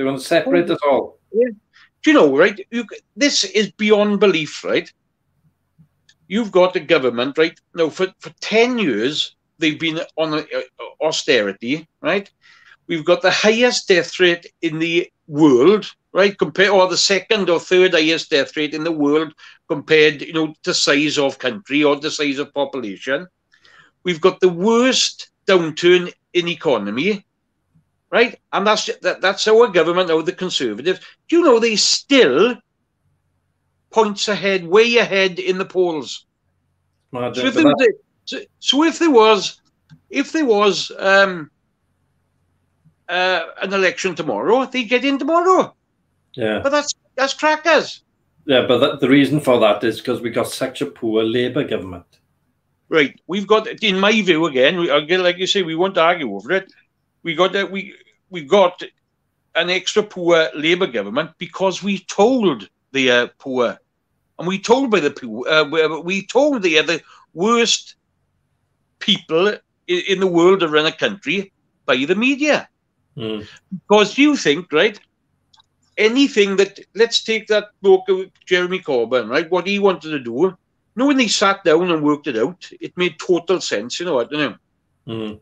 want to separate us all. Yeah. Do you know, right? This is beyond belief, right? You've got the government, right? Now, for 10 years, they've been on austerity, right? We've got the highest death rate in the world, right? Or the second or third highest death rate in the world compared, to size of country or the size of population. We've got the worst downturn in economy, right? And that's our government, now the Conservatives. Do you know they still points ahead, way ahead in the polls? So if there was an election tomorrow, they get in tomorrow. Yeah, but that's crackers. Yeah, but the reason for that is because we got such a poor Labour government. Right, we've got, in my view, again, like you say, we won't argue over it. We got an extra poor Labour government because we told the poor, and we told by the poor, we told they are the worst people in the world to run a country by the media. Because you think, right, anything that, let's take that bloke, Jeremy Corbyn, right, what he wanted to do, when they sat down and worked it out, it made total sense, I don't know.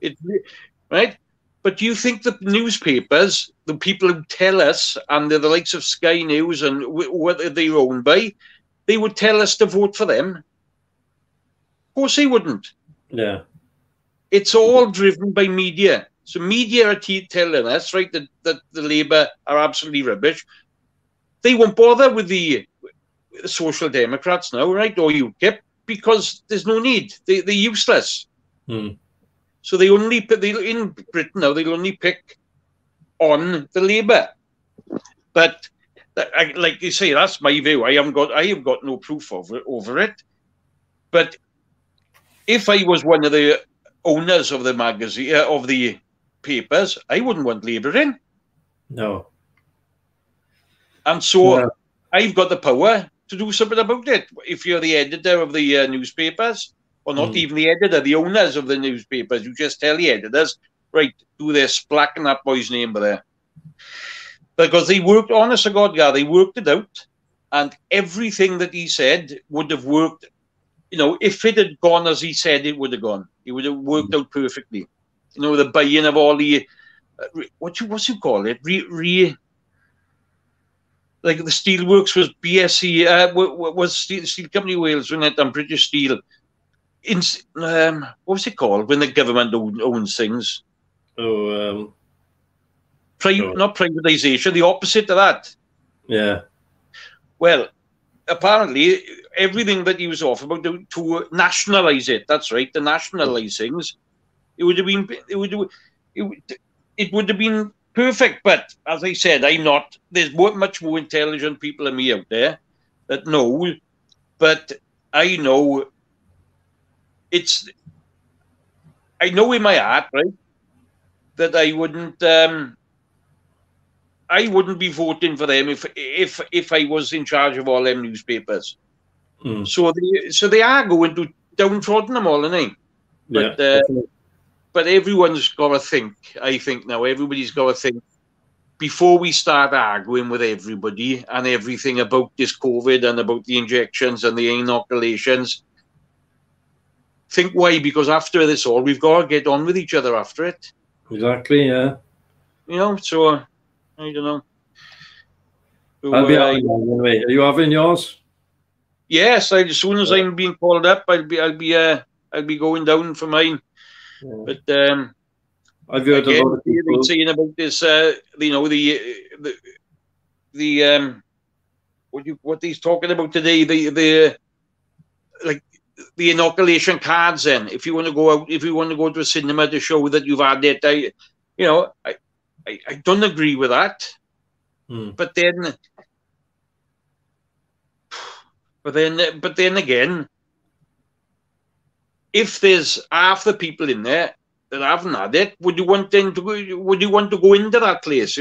Right? But do you think the newspapers, the people who tell us, and they're the likes of Sky News and what they're owned by, they would tell us to vote for them? Of course they wouldn't. Yeah. It's all driven by media. So media are telling us, right, that the Labour are absolutely rubbish. They won't bother with the Social Democrats now, right, or UKIP, because there's no need. They're useless. So they in Britain now, they'll only pick on the Labour. But like you say, that's my view. I have got no proof over it. But if I was one of the owners of the magazine, of the papers, I wouldn't want Labour in. No. And so I've got the power to do something about it. If you're the editor of the newspapers, or not even the editor, the owners of the newspapers, you just tell the editors, right, do this, blacken that boy's name there. Because they worked, honest to God, they worked it out, and everything that he said would have worked, if it had gone as he said it would have gone. It would have worked out perfectly. The buy-in of all the, what's you call it? like the steelworks was BSE, was Steel Company Wales, wasn't it? And British Steel. What was it called when the government owns things? Oh, Not privatisation, the opposite of that. yeah. Well, apparently everything that he was off about to nationalise it. That's right, to nationalise things. It would have been perfect. But as I said, I'm not. There's much more intelligent people than me out there that know. But I know I know in my heart, right, that I wouldn't be voting for them if I was in charge of all them newspapers. Mm. So they are going to downtrodden them all, aren't they? But everyone's got to think. I think now everybody's got to think before we start arguing with everybody and everything about this COVID and about the injections and the inoculations. Think why? Because after this all, we've got to get on with each other after it. Exactly, yeah. So I don't know. So, I'll be having mine anyway. Are you having yours? Yes, as soon as I'm being called up, I'll be going down for mine. Yeah. But I've heard a lot of people saying about this. What he's talking about today. The inoculation cards. Then, if you want to go out, if you want to go to a cinema to show that you've had it, I don't agree with that. But then again, if there's half the people in there that haven't had it, would you want to go into that place?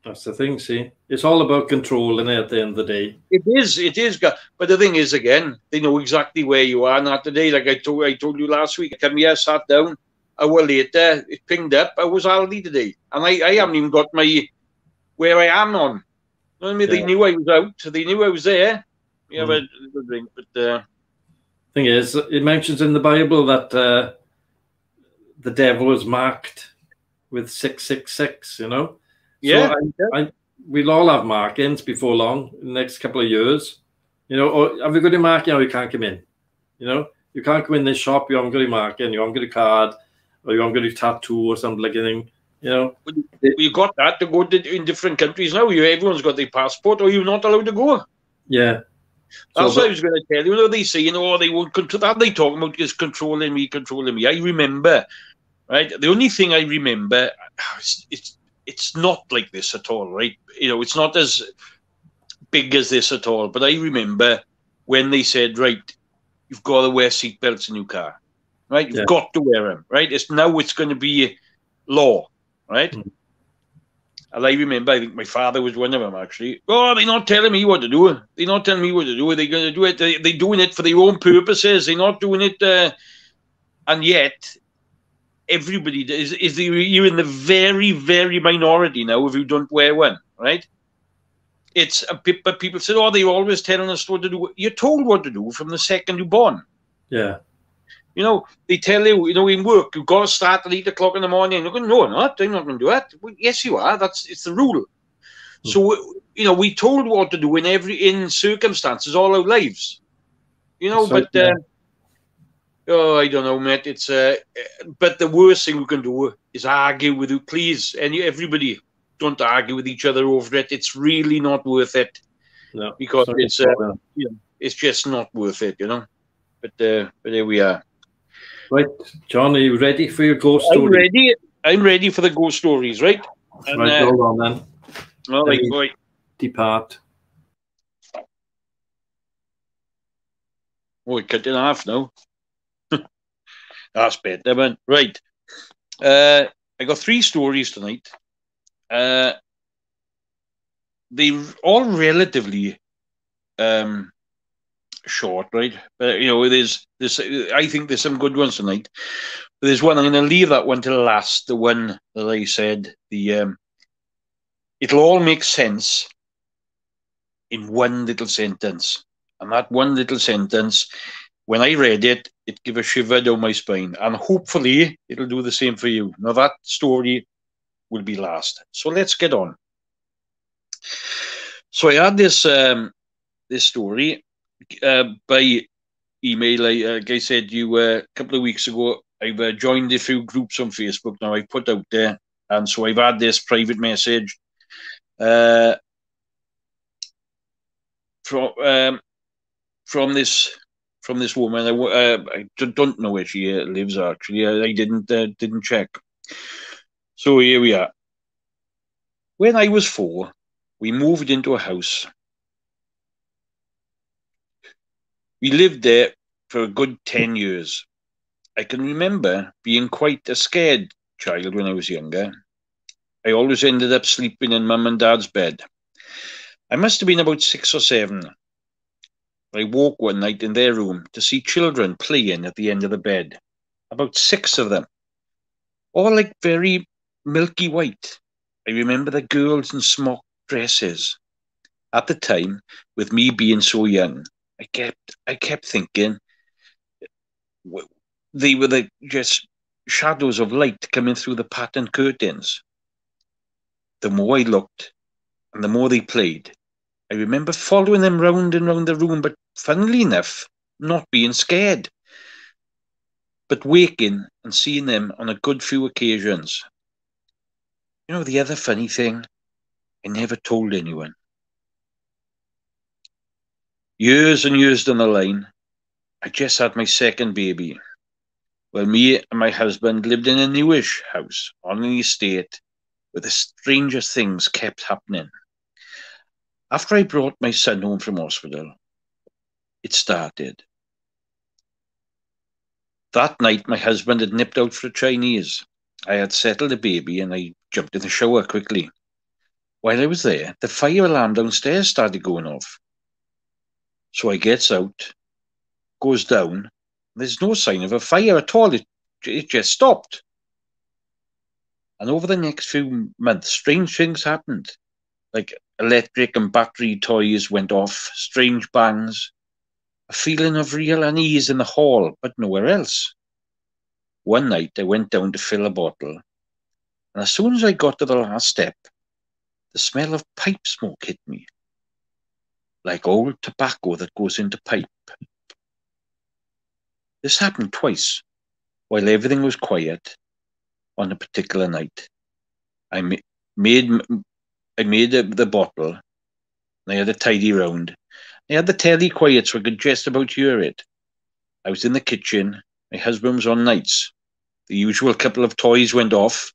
That's the thing. See, it's all about controlling it at the end of the day. It is. But the thing is, again, they know exactly where you are. Not today, like I told you last week. I come here, sat down. An hour later, it pinged up. I was Aldi today, and I haven't even got where I am on. You know what I mean? Yeah. They knew I was out. They knew I was there. We have a little drink, but thing is, it mentions in the Bible that the devil was marked with 666. Yeah. So we'll all have markings before long, in the next couple of years. Or have you got a marking? You can't come in. You can't come in this shop. You haven't got a marking. You haven't got a card, or you haven't got a tattoo or something like that. You got that to go in different countries now. Everyone's got their passport, or you're not allowed to go. Yeah. That's what I was going to tell you. They say, they won't control that. They talk about is controlling me. I remember, right? The only thing I remember, it's not like this at all, right? It's not as big as this at all. But I remember when they said, right, you've got to wear seatbelts in your car, right? You've got to wear them, right? It's going to be law, right? And I remember, I think my father was one of them, actually. Oh, they're not telling me what to do. They're not telling me what to do. They're going to do it. They're doing it for their own purposes. They're not doing it. And yet, everybody you're in the very, very minority now if you don't wear one, right? But people said, oh, they're always telling us what to do. You're told what to do from the second you're born. Yeah. They tell you, in work, you've got to start at 8 o'clock in the morning. You're going, no, I'm not going to do that. Well, yes, you are. It's the rule. So, we told what to do in circumstances all our lives. But I don't know, Matt. It's but the worst thing we can do is argue with you. Please, everybody, don't argue with each other over it. It's really not worth it. No, because it's just not worth it. But there we are. Right, John, are you ready for your ghost story? I'm ready for the ghost stories, right? And, right, hold on then. All right, boy. Depart. Oh, it cut in half now. That's better, man. Right. I got 3 stories tonight. They're all relatively short, right? But I think there's some good ones tonight. But there's one I'm going to leave that one till last. The one that I said it'll all make sense in one little sentence, and that one little sentence, when I read it, it gave a shiver down my spine, and hopefully it'll do the same for you. Now that story will be last, so let's get on. So I had this story by email. Like I said, you a couple of weeks ago. I've joined a few groups on Facebook now. I put out there, and so I've had this private message uh, from from this from this woman. I don't know where she lives actually. I didn't check. So here we are. When I was 4, we moved into a house. We lived there for a good 10 years. I can remember being quite a scared child when I was younger. I always ended up sleeping in mum and dad's bed. I must have been about 6 or 7. I woke one night in their room to see children playing at the end of the bed. About 6 of them, all like very milky white. I remember the girls in smock dresses. At the time, with me being so young, I kept thinking they were just shadows of light coming through the patterned curtains. The more I looked, and the more they played, I remember following them round and round the room, but funnily enough, not being scared, but waking and seeing them on a good few occasions. You know, the other funny thing, I never told anyone. Years and years down the line, I just had my second baby. Well, me and my husband lived in a newish house on an estate where the strangest things kept happening. After I brought my son home from hospital, it started. That night, my husband had nipped out for a Chinese. I had settled the baby and I jumped in the shower quickly. While I was there, the fire alarm downstairs started going off. So I gets out, goes down. There's no sign of a fire at all. It just stopped. And over the next few months, strange things happened. Like electric and battery toys went off, strange bangs, a feeling of real unease in the hall, but nowhere else. One night I went down to fill a bottle, and as soon as I got to the last step, the smell of pipe smoke hit me, like old tobacco that goes into pipe. This happened twice, while everything was quiet on a particular night. I made the bottle, and I had a tidy round. I had the telly quiet so I could just about hear it. I was in the kitchen. My husband was on nights. The usual couple of toys went off.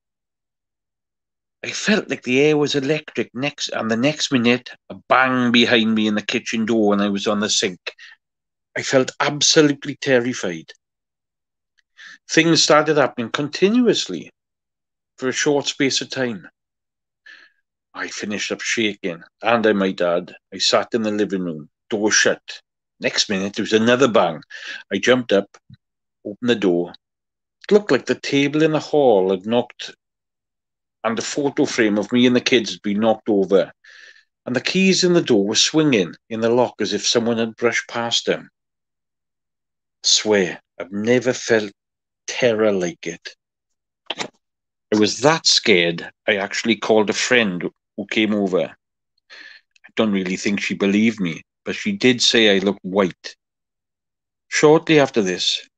I felt like the air was electric and the next minute, a bang behind me in the kitchen door and I was on the sink. I felt absolutely terrified. Things started happening continuously for a short space of time. I finished up shaking, and I might add, I sat in the living room, door shut. Next minute, there was another bang. I jumped up, opened the door. It looked like the table in the hall had knocked, and the photo frame of me and the kids had been knocked over, and the keys in the door were swinging in the lock as if someone had brushed past them. I swear, I've never felt terror like it. I was that scared, I actually called a friend who came over. I don't really think she believed me, but she did say I looked white. Shortly after this,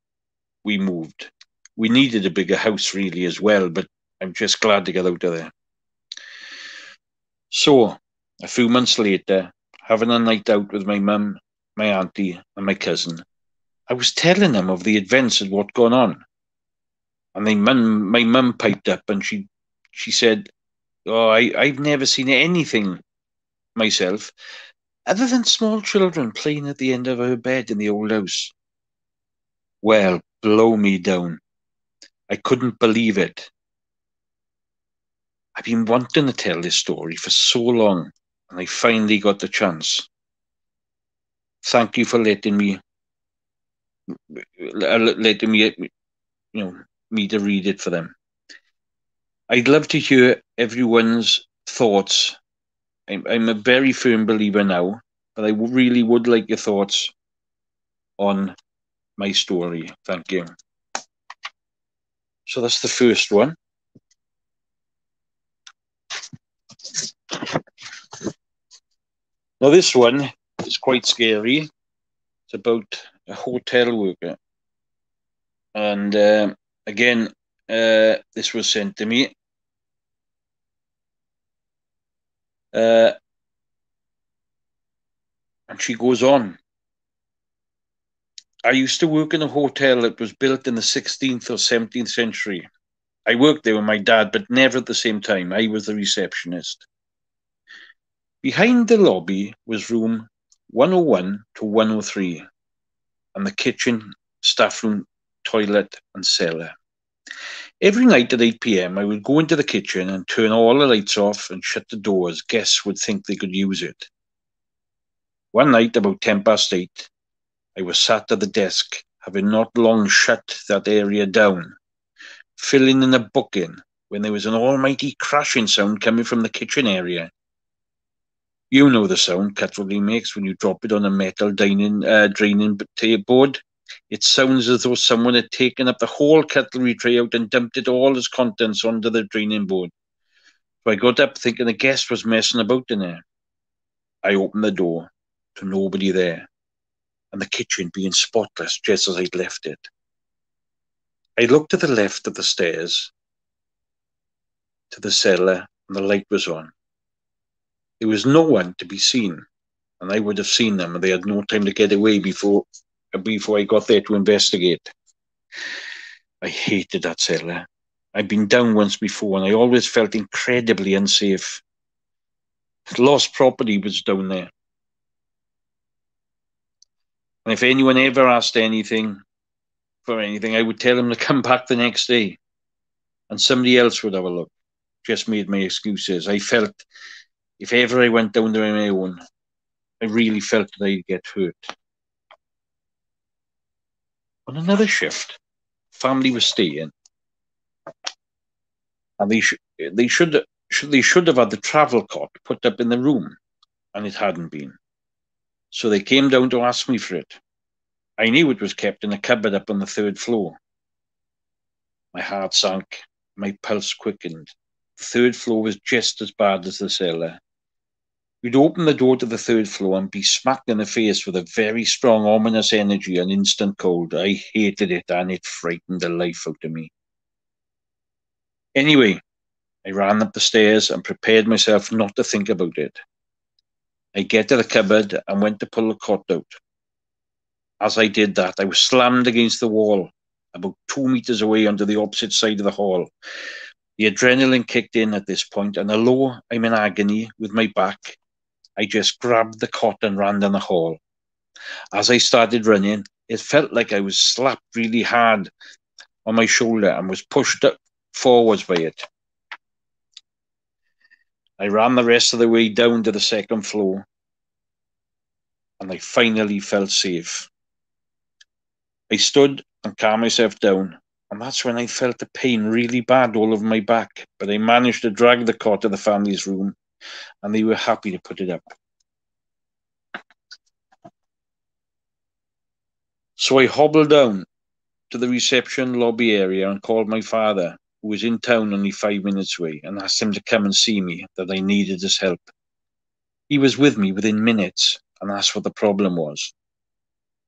we moved. We needed a bigger house, really, as well, but I'm just glad to get out of there. So, a few months later, having a night out with my mum, my auntie, and my cousin, I was telling them of the events and what gone on. And my mum piped up and she said, "Oh, I've never seen anything myself other than small children playing at the end of her bed in the old house." Well, blow me down. I couldn't believe it. I've been wanting to tell this story for so long, and I finally got the chance. Thank you for letting me, me to read it for them. I'd love to hear everyone's thoughts. I'm a very firm believer now, but I really would like your thoughts on my story. Thank you. So that's the first one. Now this one is quite scary. It's about a hotel worker. And again, this was sent to me. And she goes on. I used to work in a hotel that was built in the 16th or 17th century. I worked there with my dad, but never at the same time. I was the receptionist. Behind the lobby was room 101 to 103, and the kitchen, staff room, toilet, and cellar. Every night at 8 p.m., I would go into the kitchen and turn all the lights off and shut the doors. Guests would think they could use it. One night, about 8:10, I was sat at the desk, having not long shut that area down, filling in a book in, when there was an almighty crashing sound coming from the kitchen area. You know the sound cutlery makes when you drop it on a metal draining board. It sounds as though someone had taken up the whole cutlery tray out and dumped it all as contents onto the draining board. So I got up thinking a guest was messing about in there. I opened the door to nobody there, and the kitchen being spotless just as I'd left it. I looked to the left of the stairs to the cellar, and the light was on. There was no one to be seen, and I would have seen them, and they had no time to get away before I got there to investigate. I hated that cellar. I'd been down once before, and I always felt incredibly unsafe. Lost property was down there. And if anyone ever asked anything, I would tell them to come back the next day, and somebody else would have a look. Just made my excuses. I felt if ever I went down there on my own, I really felt that I'd get hurt. On another shift, family was staying, and they should have had the travel cot put up in the room, and it hadn't been. So they came down to ask me for it. I knew it was kept in a cupboard up on the 3rd floor. My heart sank, my pulse quickened. The 3rd floor was just as bad as the cellar. You'd open the door to the 3rd floor and be smacked in the face with a very strong, ominous energy and instant cold. I hated it, and it frightened the life out of me. Anyway, I ran up the stairs and prepared myself not to think about it. I get to the cupboard and went to pull the cot out. As I did that, I was slammed against the wall, about 2 meters away onto the opposite side of the hall. The adrenaline kicked in at this point, and although I'm in agony with my back, I just grabbed the cot and ran down the hall. As I started running, it felt like I was slapped really hard on my shoulder and was pushed forwards by it. I ran the rest of the way down to the 2nd floor, and I finally felt safe. I stood and calmed myself down, and that's when I felt the pain really bad all over my back, but I managed to drag the cot to the family's room, and they were happy to put it up. So I hobbled down to the reception lobby area and called my father, who was in town only 5 minutes away, and asked him to come and see me, that I needed his help. He was with me within minutes and asked what the problem was.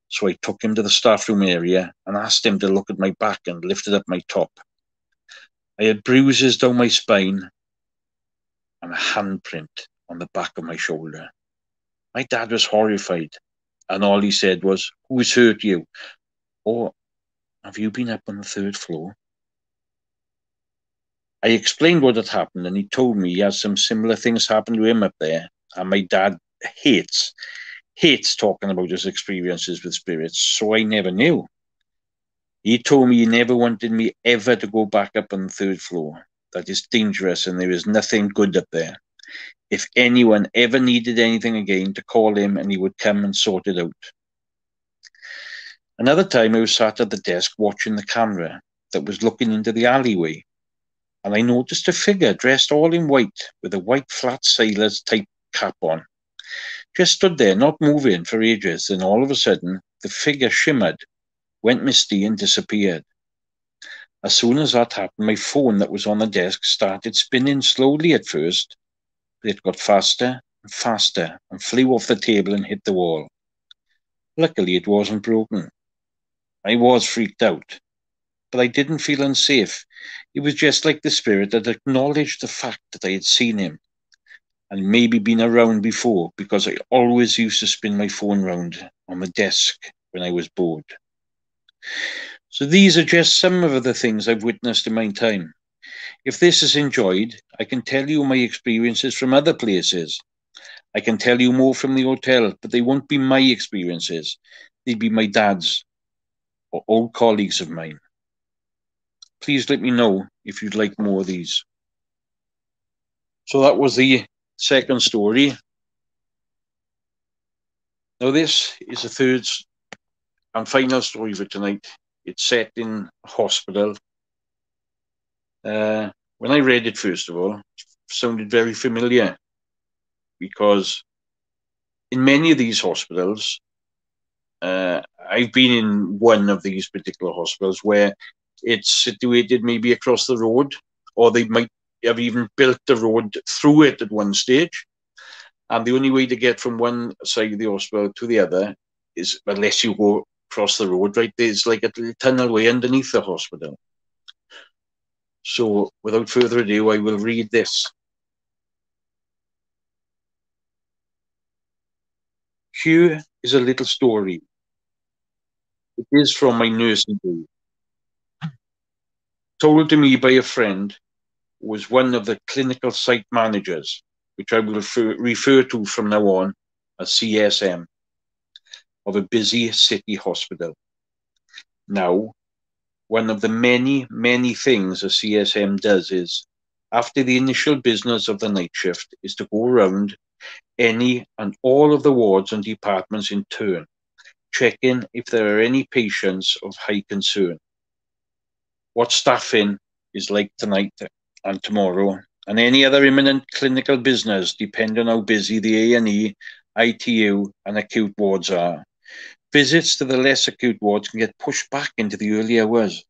So I took him to the staff room area and asked him to look at my back and lifted up my top. I had bruises down my spine and a handprint on the back of my shoulder. My dad was horrified, and all he said was, "Who's hurt you?" Or, "Have you been up on the 3rd floor?" I explained what had happened, and he told me he has some similar things happen to him up there, and my dad hates talking about his experiences with spirits, so I never knew. He told me he never wanted me ever to go back up on the 3rd floor. That is dangerous, and there is nothing good up there. If anyone ever needed anything again, to call him and he would come and sort it out. Another time I was sat at the desk watching the camera that was looking into the alleyway, and I noticed a figure dressed all in white with a white flat sailor's type cap on. Just stood there, not moving for ages, and all of a sudden, the figure shimmered, went misty, and disappeared. As soon as that happened, my phone that was on the desk started spinning slowly at first, but it got faster faster and flew off the table and hit the wall. Luckily, it wasn't broken. I was freaked out, but I didn't feel unsafe. It was just like the spirit that acknowledged the fact that I had seen him and maybe been around before, because I always used to spin my phone round on the desk when I was bored. So these are just some of the things I've witnessed in my time. If this is enjoyed, I can tell you my experiences from other places. I can tell you more from the hotel, but they won't be my experiences. They'd be my dad's or old colleagues of mine. Please let me know if you'd like more of these. So that was the second story. Now this is the third and final story for tonight. It's set in a hospital. When I read it, first of all, it sounded very familiar, because in many of these hospitals, I've been in one of these particular hospitals where it's situated maybe across the road, or they might have even built the road through it at one stage. And the only way to get from one side of the hospital to the other is, unless you go across the road, right, there's like a little tunnel way underneath the hospital. So without further ado, I will read this. Here is a little story. It is from my nursing days, told to me by a friend who was one of the clinical site managers, which I will refer to from now on as CSM, of a busy city hospital. Now, one of the many, many things a CSM does is, after the initial business of the night shift, is to go around any and all of the wards and departments in turn, checking if there are any patients of high concern, what staffing is like tonight and tomorrow, and any other imminent clinical business, depending on how busy the A&E, ITU, and acute wards are. Visits to the less acute wards can get pushed back into the early hours,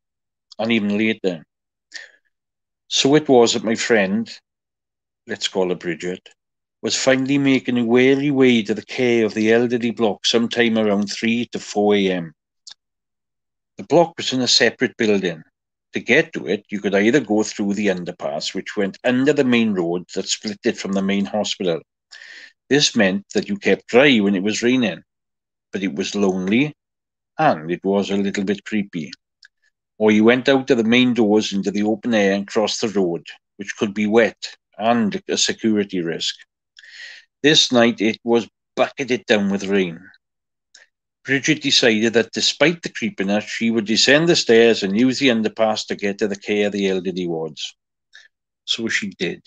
and even later. So it was that my friend, let's call her Bridget, was finally making a weary way to the care of the elderly block sometime around 3 to 4 a.m. The block was in a separate building. To get to it, you could either go through the underpass, which went under the main road that split it from the main hospital. This meant that you kept dry when it was raining, but it was lonely and it was a little bit creepy. Or you went out of the main doors into the open air and crossed the road, which could be wet and a security risk. This night it was bucketed down with rain. Bridget decided that despite the creepiness, she would descend the stairs and use the underpass to get to the care of the elderly wards. So she did.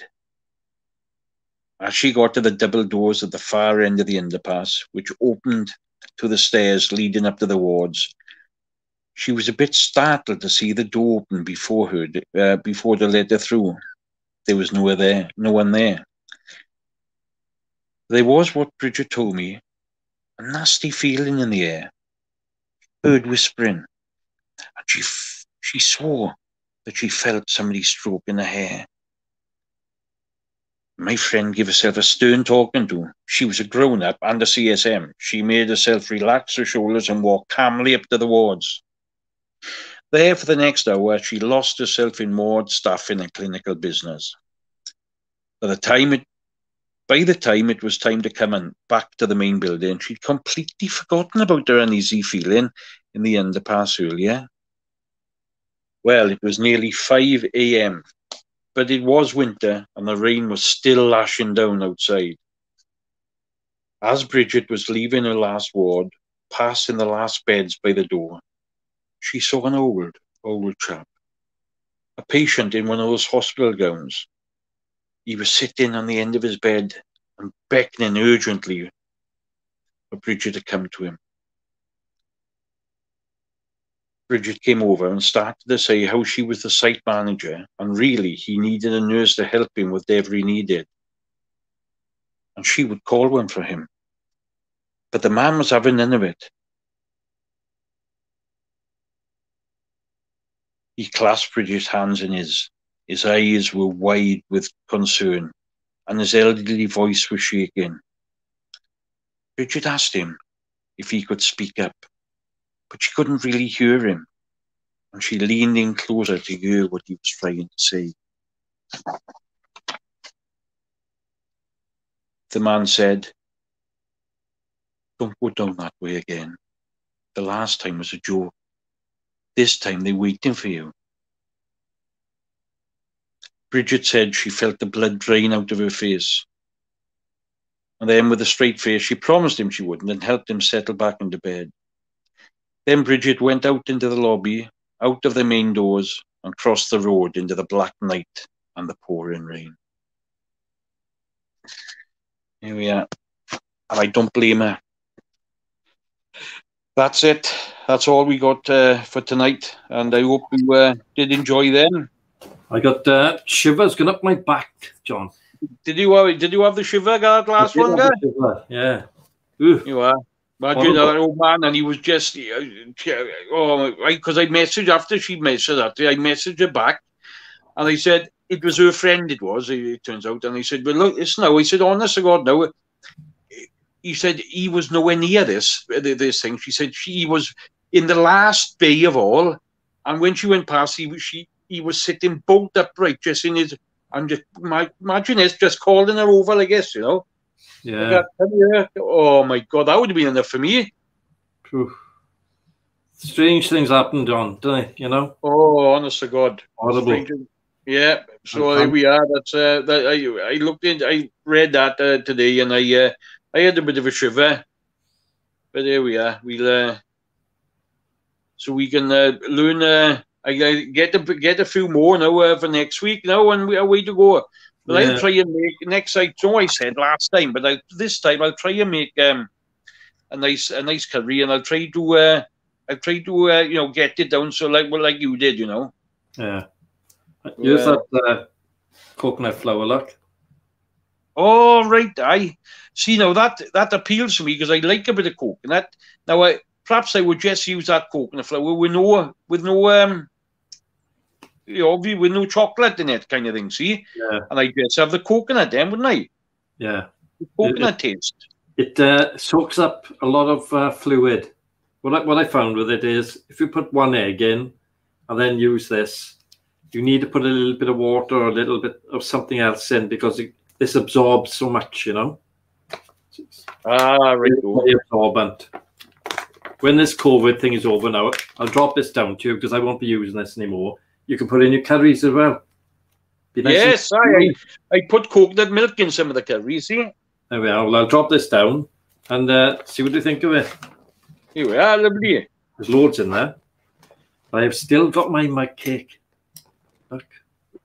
As she got to the double doors at the far end of the underpass, which opened to the stairs leading up to the wards, she was a bit startled to see the door open before they let her through. There was no one there. There was, what Bridget told me, a nasty feeling in the air. Heard whispering, and she swore that she felt somebody stroking her hair. My friend gave herself a stern talking to. She was a grown-up and a CSM. She made herself relax her shoulders and walk calmly up to the wards. There for the next hour, she lost herself in ward staffing and clinical business. By the time it was time to come back to the main building, she'd completely forgotten about her uneasy feeling in the underpass earlier. Well, it was nearly 5 a.m., but it was winter and the rain was still lashing down outside. As Bridget was leaving her last ward, passing the last beds by the door, she saw an old chap, a patient in one of those hospital gowns. He was sitting on the end of his bed and beckoning urgently for Bridget to come to him. Bridget came over and started to say how she was the site manager and really he needed a nurse to help him with whatever he needed. And she would call one for him. But the man was having none of it. He clasped Bridget's hands in his. His eyes were wide with concern. and his elderly voice was shaking. Bridget asked him if he could speak up, but she couldn't really hear him, and she leaned in closer to hear what he was trying to say. The man said, "Don't go down that way again. The last time was a joke. This time they're waiting for you." Bridget said she felt the blood drain out of her face. And then, with a straight face, she promised him she wouldn't and helped him settle back into bed. Then Bridget went out into the lobby, out of the main doors, and crossed the road into the black night and the pouring rain. Here we are. And I don't blame her. That's it. That's all we got for tonight. And I hope you did enjoy them. I got shivers going up my back, John. Did you have the shiver last one, guy? Yeah. Ooh. You are. Imagine that old man, and he was just, because I messaged after she messaged that, I messaged her back, and I said it was her friend. It turns out, and I said, "Well, look, it's now." I said, "Honest to God, no." He said he was nowhere near this thing. She said he was in the last bay of all, and when she went past, he was sitting bolt upright, just in his. And just imagine this, just calling her over, I guess, you know. Yeah. Oh my God, that would have been enough for me. Whew. Strange things happen, John, don't they? You know. Oh, honest to God, horrible. Yeah. So there we are. That's that. I looked in. I read that today, and I had a bit of a shiver. But there we are. We'll so we can learn. I get a few more now for next week now, and we are way to go. But I'll try and make next. I know I said last time, but this time I'll try and make a nice curry, and I'll try to get it down so like you did, you know. Yeah. Use that coconut flour, look. Oh right, I see now that appeals to me because I like a bit of coconut. Now perhaps I would just use that coconut flour with no with no chocolate in it, kind of thing. See, yeah. And I just have the coconut then, wouldn't I? Yeah, the coconut taste. It soaks up a lot of fluid. What I found with it is if you put one egg in and then use this, you need to put a little bit of water or a little bit of something else in because this absorbs so much, you know. Right. Very absorbent. When this COVID thing is over now, I'll drop this down to you because I won't be using this anymore. You can put in your curries as well. Nice. Yes, I put coconut milk in some of the curries, see? There we are. Well, I'll drop this down and see what you think of it. Here we are, lovely. There's loads in there. I have still got my mug cake. Look.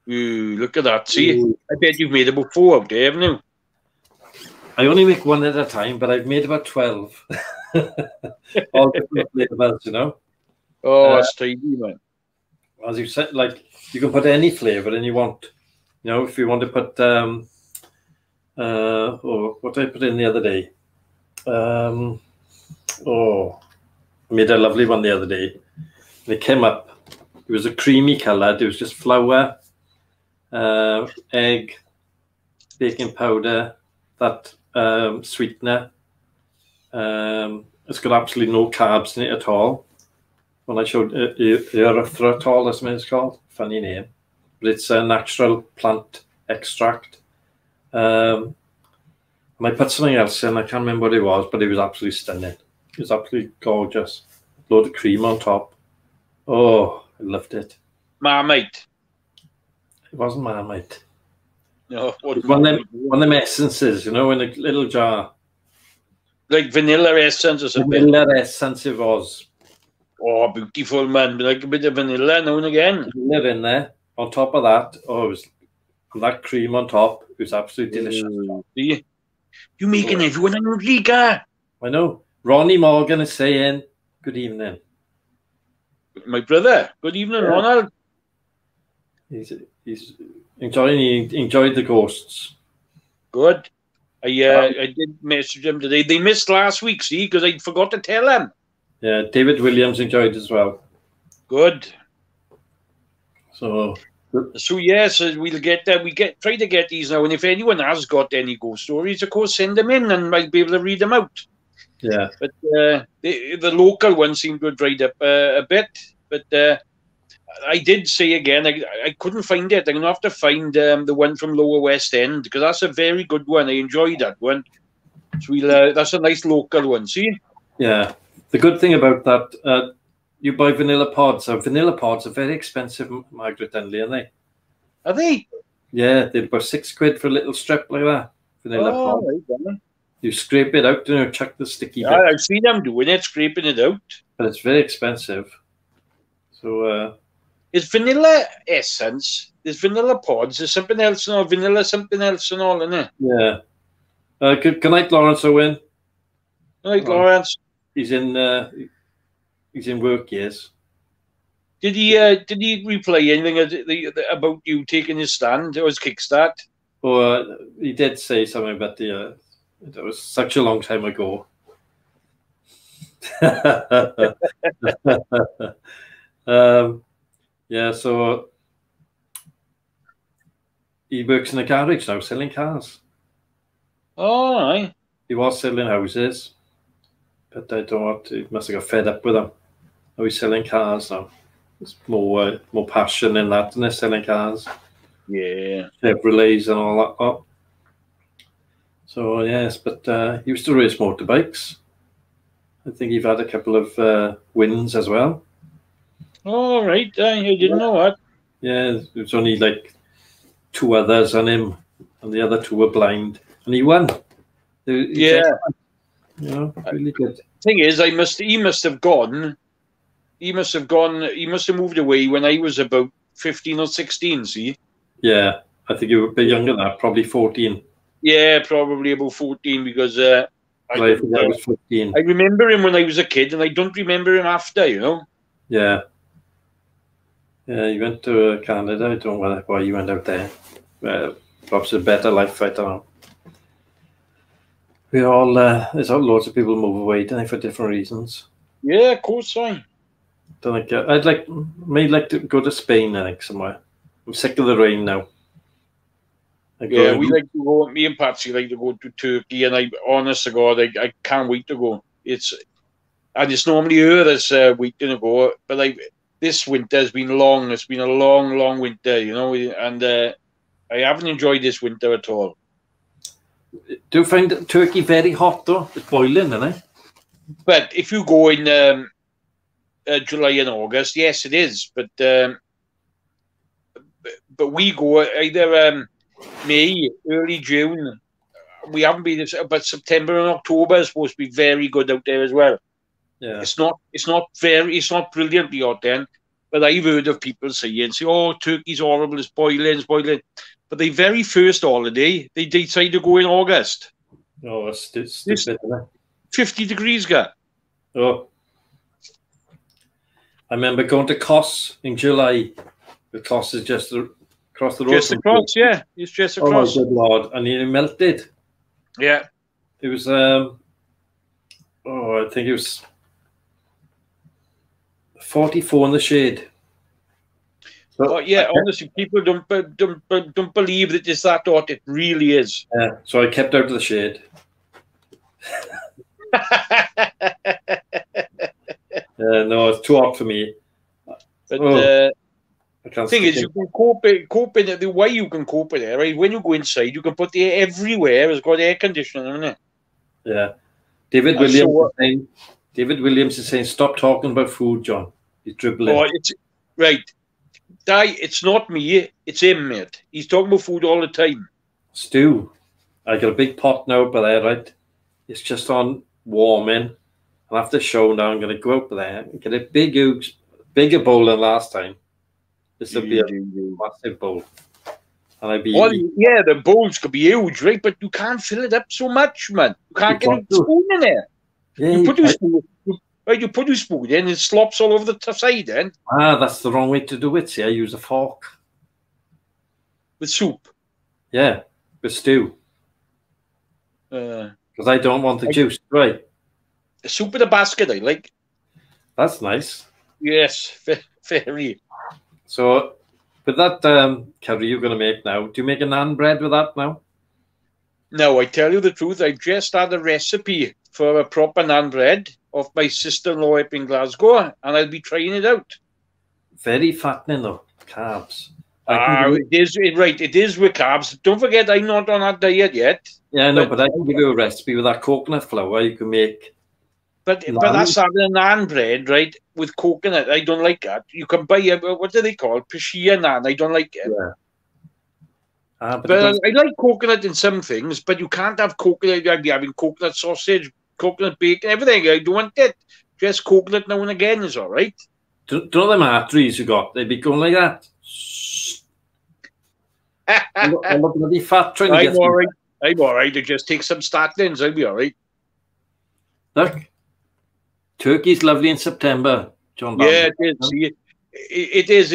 Ooh, look at that. See? Ooh. I bet you've made about 4 out there, haven't you? I only make one at a time, but I've made about 12. All different flavors, you know. Oh, that's tidy, man. As you said, like you can put any flavor in you want. You know, if you want to put what did I put in the other day? I made a lovely one the other day. And it came up. It was a creamy colour. It was just flour, egg, baking powder, that sweetener. It's got absolutely no carbs in it at all. When I showed erythritol, that's what it's called. Funny name. But it's a natural plant extract. And I put something else in. I can't remember what it was, but it was absolutely stunning. It was absolutely gorgeous. Load of cream on top. Oh, I loved it. Marmite. It wasn't Marmite. No. One of them essences, you know, in a little jar. Like vanilla essence or something? Vanilla essence it was. Oh, beautiful, man. Like a bit of vanilla now and again. Vanilla in there. On top of that, it was that cream on top. It was absolutely delicious. See? You're making everyone hungry, guy. I know. Ronnie Morgan is saying, good evening. My brother. Good evening, yeah. Ronald. He's enjoying. He enjoyed the ghosts. Good. I did message him today. They missed last week, see, because I forgot to tell him. Yeah, David Williams enjoyed as well. Good. So So yes, we'll get that. Try to get these now, and if anyone has got any ghost stories, of course, send them in, and I'll be able to read them out. Yeah. But the local ones seem to have dried up a bit. But I did say again, I couldn't find it. I'm gonna have to find the one from Lower West End, because that's a very good one. I enjoyed that one. So that's a nice local one. See? Yeah. The good thing about that, you buy vanilla pods. So vanilla pods are very expensive, Margaret Denley, aren't they? Are they? Yeah, they're about £6 for a little strip like that. Vanilla pod. Right, you scrape it out, chuck the sticky bit. I've seen them doing it, scraping it out. But it's very expensive. So it's vanilla essence. There's vanilla pods. There's something else, vanilla something else and all, isn't it? Yeah. Good night, Lawrence Owen. Good night, Lawrence. He's in work, yes. Did he reply anything about you taking his stand or his kickstart? Oh, he did say something about it was such a long time ago. Yeah, so he works in a garage now, selling cars. Oh, aye. He was selling houses, but I don't know what, he must have got fed up with them. Now he's selling cars now. There's more passion in that than they're selling cars. Yeah. Chevrolets and all that. Oh. So, yes, but he used to race motorbikes. I think he's had a couple of wins as well. Oh, right. I didn't know that. Yeah, there's only like 2 others on him, and the other 2 were blind. And he won. Yeah. Really good. Thing is, he must have moved away when I was about 15 or 16, see? Yeah, I think you were a bit younger than that, probably 14. Yeah, probably about 14, because I was 15. I remember him when I was a kid, and I don't remember him after, Yeah. Yeah, he went to Canada. I don't know why he went out there. Perhaps a better life, I don't know. There's loads of people move away, don't they, for different reasons. Yeah, of course, I. Don't think may like to go to Spain, I think, somewhere. I'm sick of the rain now. Yeah, we like to go. Me and Patsy like to go to Turkey, and honest to God, I can't wait to go. It's normally her that's waiting to go, but this winter has been long. It's been a long, long winter, and I haven't enjoyed this winter at all. Do you find Turkey very hot though? It's boiling, isn't it? But if you go in July and August, yes, it is. But we go either May, early June. We haven't been, but September and October is supposed to be very good out there as well. Yeah, it's not brilliantly hot then, but I've heard of people saying, "Oh, Turkey's horrible, it's boiling." But the very first holiday, they decide to go in August. Oh, it's stupid, isn't it? 50 degrees, guy. Oh, I remember going to Kos in July. The Kos is just across the road. Just across, yeah. It's just across. Oh, my good Lord. And it melted. Yeah. It was, I think it was 44 in the shade. So, yeah, honestly, people don't believe that it's that hot. It really is. Yeah, so I kept out of the shade. No, it's too hot for me. But the thing is, you can cope in it. The way you can cope with it, right? When you go inside, you can put the air everywhere. It's got air conditioning, isn't it? Yeah. David Williams is saying, stop talking about food, John. He's dribbling. Oh, it's right. It's not me. It's him, mate. He's talking about food all the time. Stew. I got a big pot now up there, right? It's just on warming. And after the show now, I'm going to go up there and get a bigger bowl than last time. This will be a massive bowl. And I'd be yeah, the bowls could be huge, right? But you can't fill it up so much, man. You can't get a spoon in there. Yeah, you put your spoon in, it slops all over the side then. That's the wrong way to do it. See, I use a fork. With soup? Yeah, with stew. Because I don't want the juice, right? A soup in a basket, I like. That's nice. Yes, very. So With that curry you're going to make now, do you make a naan bread with that now? No, I tell you the truth, I just had a recipe for a proper naan bread of my sister-in-law up in Glasgow, and I'll be trying it out. Very fattening though, carbs. It is with carbs. Don't forget, I'm not on that diet yet. Yeah, no, but I can give you a recipe with that coconut flour. You can make. But that's having a naan bread, right, with coconut. I don't like that. You can buy what do they call Pashia naan? I don't like it. Yeah. But I like coconut in some things, but you can't have coconut. I'd be having coconut sausage, coconut bacon, everything. I don't want it. Just coconut now and again is all right. Do you know them arteries you got? They'd be going like that. I'm not bloody fat trying to get. I'm all right. I'm all right. I just take some statins. I'll be all right. Look, turkey's lovely in September, John. Yeah, it is. See, it is.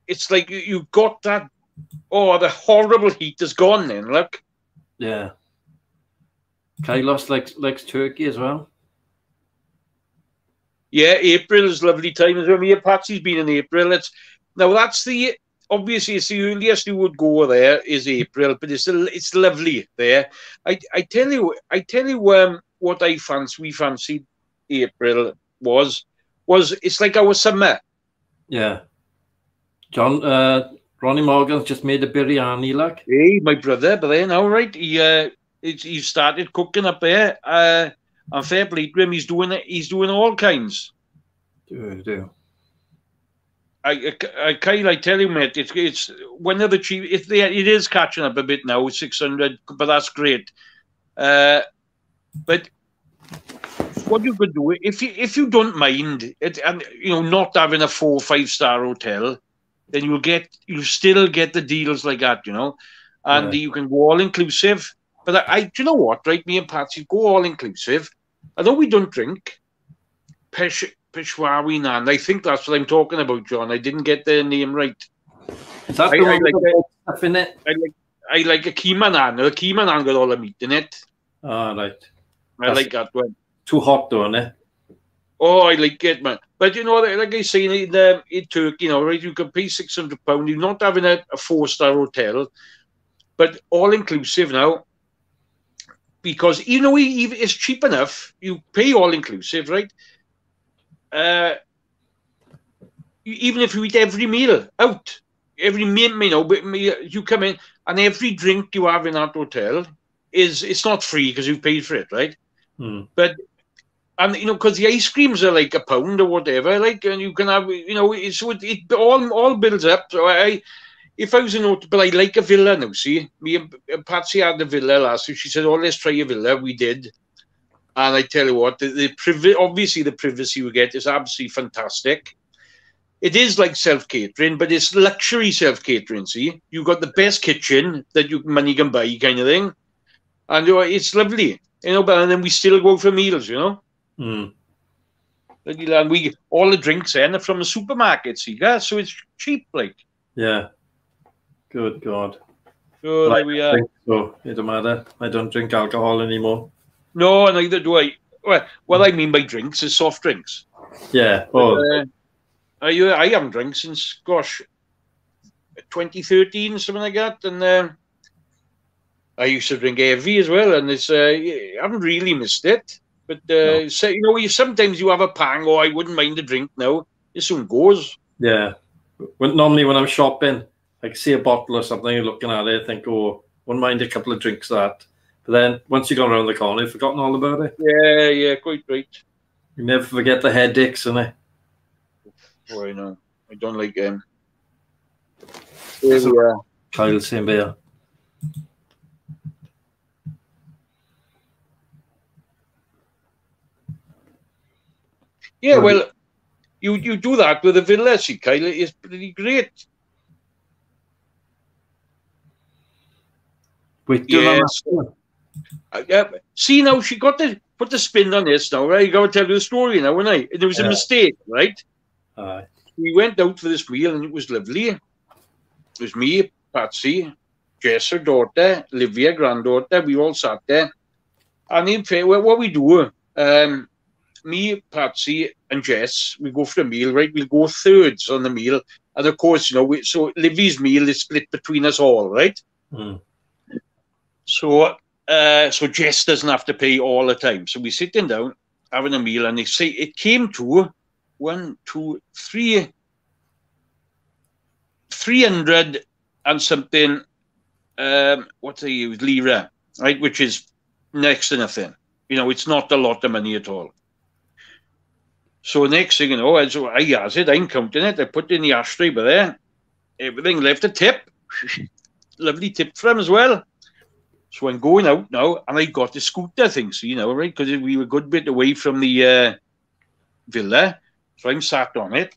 It's like you got that. Oh, the horrible heat is gone. Then look. Yeah. Kylos likes turkey as well. Yeah, April is a lovely time as well. Me and Patsy's been in April. Obviously it's the earliest you would go there is April, but it's lovely there. I tell you what we fancied April was it's like our summer. Yeah. John Ronnie Morgan's just made a biryani, like. Hey, my brother, but then all right, he started cooking up there. And fair play to him, he's doing all kinds. Do. Kyle, I tell you, mate, it's one of the cheap. It is catching up a bit now, 600, but that's great. But what you could do if you don't mind it, and not having a 4 or 5 star hotel, then you'll still get the deals like that, and you can go all inclusive. But do you know what? Right, me and Patsy go all inclusive. I know we don't drink. Peshwari naan. I think that's what I'm talking about, John. I didn't get the name right. Is that the one with the stuff in it? I like a keema naan. The keema naan got all the meat in it. Oh, right. I like that one. Too hot, though, isn't it? Oh, I like it, man. But like I say, in Turkey, right, you can pay £600. You're not having a 4-star hotel, but all inclusive now. Because even it's cheap enough, you pay all inclusive, right? Even if you eat every meal out, every meal, you come in and every drink you have in that hotel it's not free because you paid for it, right? But because the ice creams are like £1 or whatever, like, and you can have, it all builds up. So if I was in but I like a villa now, see? Me and Patsy had the villa last week. She said, oh, let's try a villa. We did. And I tell you what, obviously the privacy we get is absolutely fantastic. It is like self-catering, but it's luxury self-catering, see? You've got the best kitchen that money can buy kind of thing. And it's lovely, but and then we still go for meals, And we all the drinks are from the supermarket, see? Yeah? So it's cheap, like. Yeah. Good God. So there we are. So it don't matter. I don't drink alcohol anymore. No, neither do I. Well, what I mean by drinks is soft drinks. Yeah. I haven't drank since, 2013, something like that. And I used to drink heavy as well, and I haven't really missed it. But sometimes you have a pang, I wouldn't mind a drink now. It soon goes. Yeah. Normally when I'm shopping, I see a bottle or something, you're looking at it, I think, wouldn't mind a couple of drinks of that. But then once you've gone around the corner, you've forgotten all about it. Yeah, quite right. You never forget the headaches, innit? Oh, I know. I don't like them. Kyle, same beer. Yeah, well, you do that with a villa, see, Kyle. It's pretty great. Wait, yes. See, now she got to put the spin on this now, right? I got to tell you the story now, and it was a mistake, right? We went out for this meal, and it was lovely. It was me, Patsy, Jess, her daughter, Livia, granddaughter. We all sat there. And in fact, what we do, me, Patsy, and Jess, we go for a meal, right? We'll go thirds on the meal. And of course, so Livy's meal is split between us all, right? Mm. So Jess doesn't have to pay all the time. So we're sitting down, having a meal, and they say it came to 300 and something, what they use, lira, right? Which is next to nothing. It's not a lot of money at all. So next thing you know, I has it, I'm counting it, I put it in the ashtray by there, everything left a tip. Lovely tip for him as well. So I'm going out now, and I got the scooter thing, so, right? Because we were a good bit away from the villa. So I'm sat on it.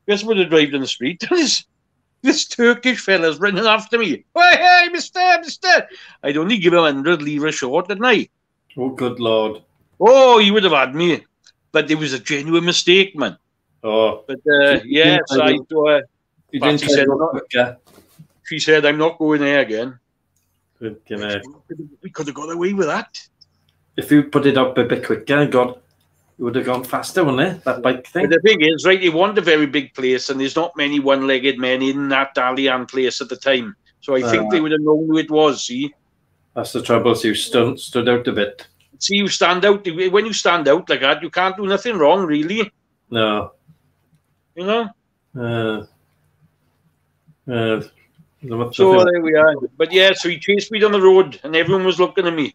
Guess what? I drive down the street. This Turkish fella's running after me. Hey, mister. I'd only give him 100 lira short, didn't I? Oh, good Lord. Oh, he would have had me. But it was a genuine mistake, man. Oh. But, yeah, so you didn't she said, quicker. She said, I'm not going there again. Good, we could have got away with that. If you put it up a bit quicker, it would have gone faster, wouldn't it? That bike thing. But the thing is, right, it wasn't a very big place, and there's not many one-legged men in that Dalian place at the time. So I think they would have known who it was, see? That's the trouble, so you stood out a bit. See, you stand out. When you stand out like that, you can't do nothing wrong, really. No. So there we are. But yeah, so he chased me down the road, and everyone was looking at me.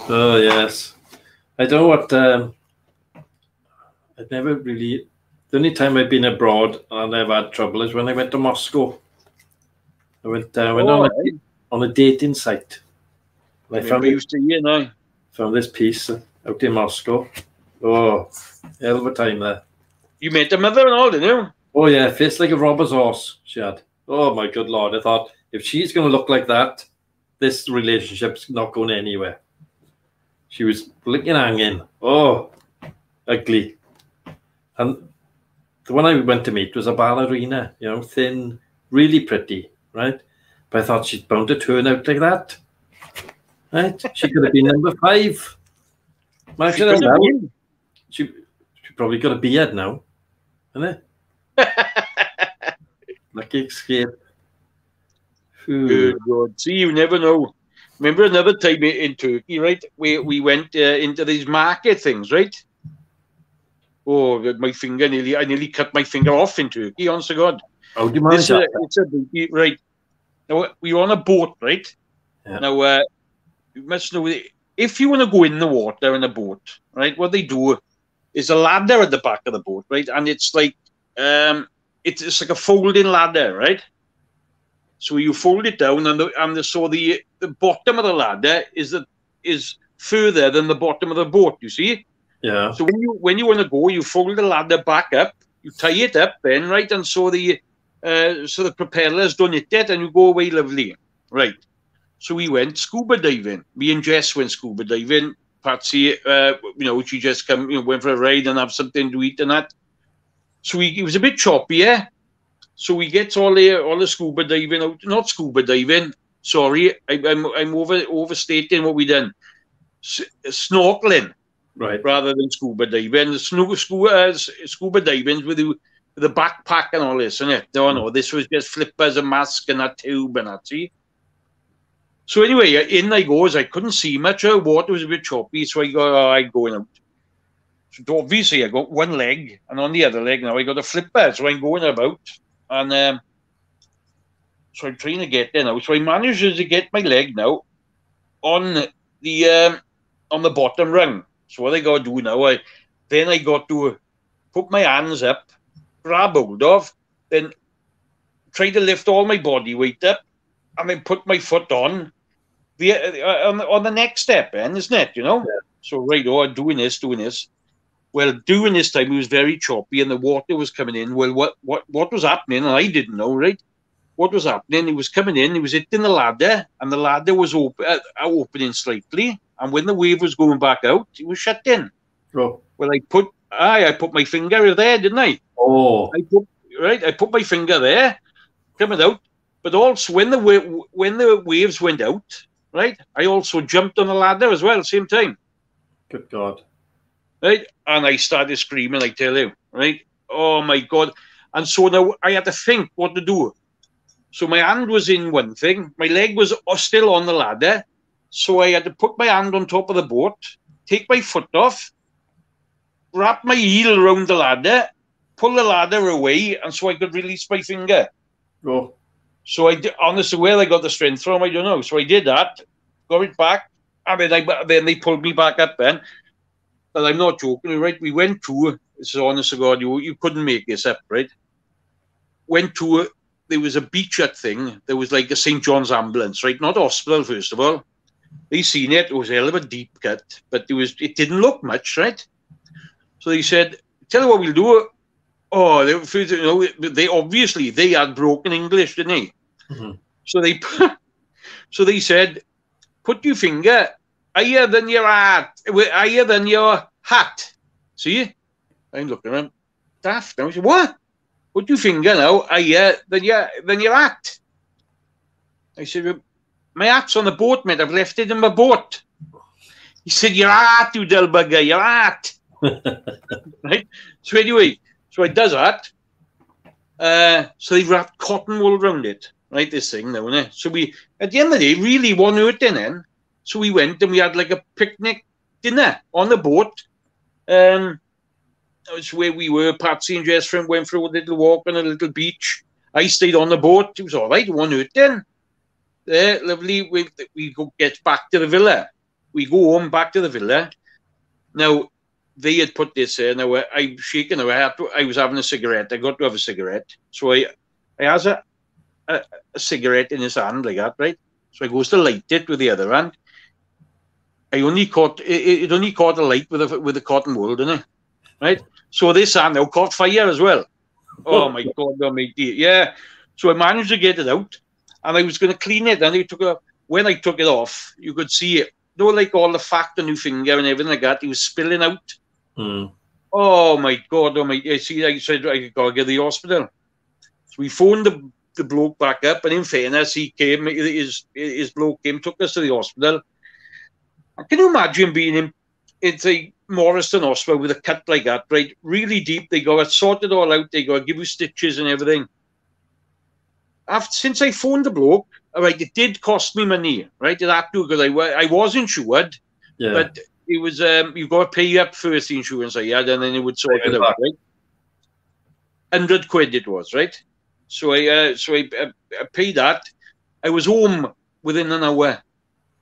Oh, yes. I don't know what... I'd never really... The only time I've been abroad and I've had trouble is when I went to Moscow. I went on a dating site. I found this piece out in Moscow. Oh, hell of a time there. You met the mother and all, didn't you? Oh, yeah, face like a robber's horse, she had. Oh, my good Lord. I thought, if she's going to look like that, this relationship's not going anywhere. She was blinking hanging. Oh, ugly. And the one I went to meet was a ballerina, thin, really pretty, right? But I thought she's bound to turn out like that, right? She could have been number 5. Imagine her now. She probably got a beard now, isn't it? Lucky escape. Good God. See, you never know. Remember another time in Turkey, right? We went into these market things, right? Oh, my finger I nearly cut my finger off in Turkey, honest to God. Oh, do you mind that? It's a booty, right? Now, we were on a boat, right? Yeah. Now, you must know, if you want to go in the water in a boat, right, what they do is a ladder at the back of the boat, right? And it's like, it's like a folding ladder, right? So you fold it down, so the bottom of the ladder is further than the bottom of the boat, you see? Yeah. So when you want to go, you fold the ladder back up, you tie it up then, right? And so the propellers don't hit it, and you go away lovely, right? So we went scuba diving. Me and Jess went scuba diving. Patsy, she just went for a ride and have something to eat and that. So it was a bit choppy, yeah. So we get all the scuba diving out. Not scuba diving. Sorry, I'm overstating what we done. Snorkeling, right? Rather than scuba diving. Scuba diving with the backpack and all this, isn't it? No, this was just flippers, a mask, and a tube and that. See. So anyway, in I goes. I couldn't see much. Water was a bit choppy, so I'm going out. So obviously I got one leg, and on the other leg now I got a flipper, so I'm going about. And so I'm trying to get there now. So I managed to get my leg now on the bottom rung. So what I got to do now, I got to put my hands up, grab hold of, then try to lift all my body weight up, and then put my foot on the next step, isn't it? Yeah. So I'm doing this. Well, doing this time it was very choppy, and the water was coming in. Well, what was happening? And I didn't know, right? What was happening? It was coming in. It was hitting the ladder, and the ladder was opening slightly. And when the wave was going back out, it was shut in. Oh. Well, I put my finger there, didn't I? Oh. I put my finger there, coming out. But also when the waves went out, right, I also jumped on the ladder as well, same time. Good God. Right? And I started screaming, I tell you, right? Oh my God. And so now I had to think what to do. So my hand was in one thing, my leg was still on the ladder. So I had to put my hand on top of the boat, take my foot off, wrap my heel around the ladder, pull the ladder away, and so I could release my finger. Oh. So I did, honestly, where I got the strength from, I don't know. So I did that, got it back, and then they pulled me back up then. And I'm not joking, right? We went to, this is honest to God, you couldn't make this up, right? Went to, there was a beach hut thing. There was like a St. John's ambulance, right? Not hospital, first of all. They seen it. It was a hell of a deep cut, but it didn't look much, right? So they said, tell you what we'll do. Oh, they obviously, they had broken English, didn't they? Mm-hmm. So they said, put your finger higher than your hat. See? I'm looking at him. Daft. I said, what? Put your finger now higher than your hat. I said, my hat's on the boat, mate. I've left it in my boat. He said, your hat, you dull bugger, your hat. Right? So anyway, so it does that. So they wrapped cotton wool around it, right? This thing now, innit? So we, at the end of the day, really one hurting then. So we went and we had like a picnic dinner on the boat. That was where we were. Patsy and Jess went for a little walk on a little beach. I stayed on the boat. It was all right. One hurting. Lovely. We go get back to the villa. We go home back to the villa. Now, they had put this there. Now, I'm shaking. I was having a cigarette. I got to have a cigarette. So I has a cigarette in his hand like that, right? So I goes to light it with the other hand. I only caught it only caught a light with the cotton wool, didn't it? Right? So this hand now caught fire as well. Oh my God, oh my dear. Yeah. So I managed to get it out, and I was going to clean it. And when I took it off, you could see it. You know, like all the fat on your finger and everything like that. It was spilling out. Mm. Oh my God, oh my! I said I gotta get to the hospital. So we phoned the bloke back up, and in fairness, he came. His bloke came, took us to the hospital. Can you imagine being in the Morriston Hospital with a cut like that, right? Really deep. They got it sorted all out. They got to give you stitches and everything. Since I phoned the bloke, all right, it did cost me money, right? It had to, because I was insured, Yeah. but it was you got to pay up first, the insurance I had, and then it would sort it out, right? £100 it was, right? So I paid that. I was home within an hour.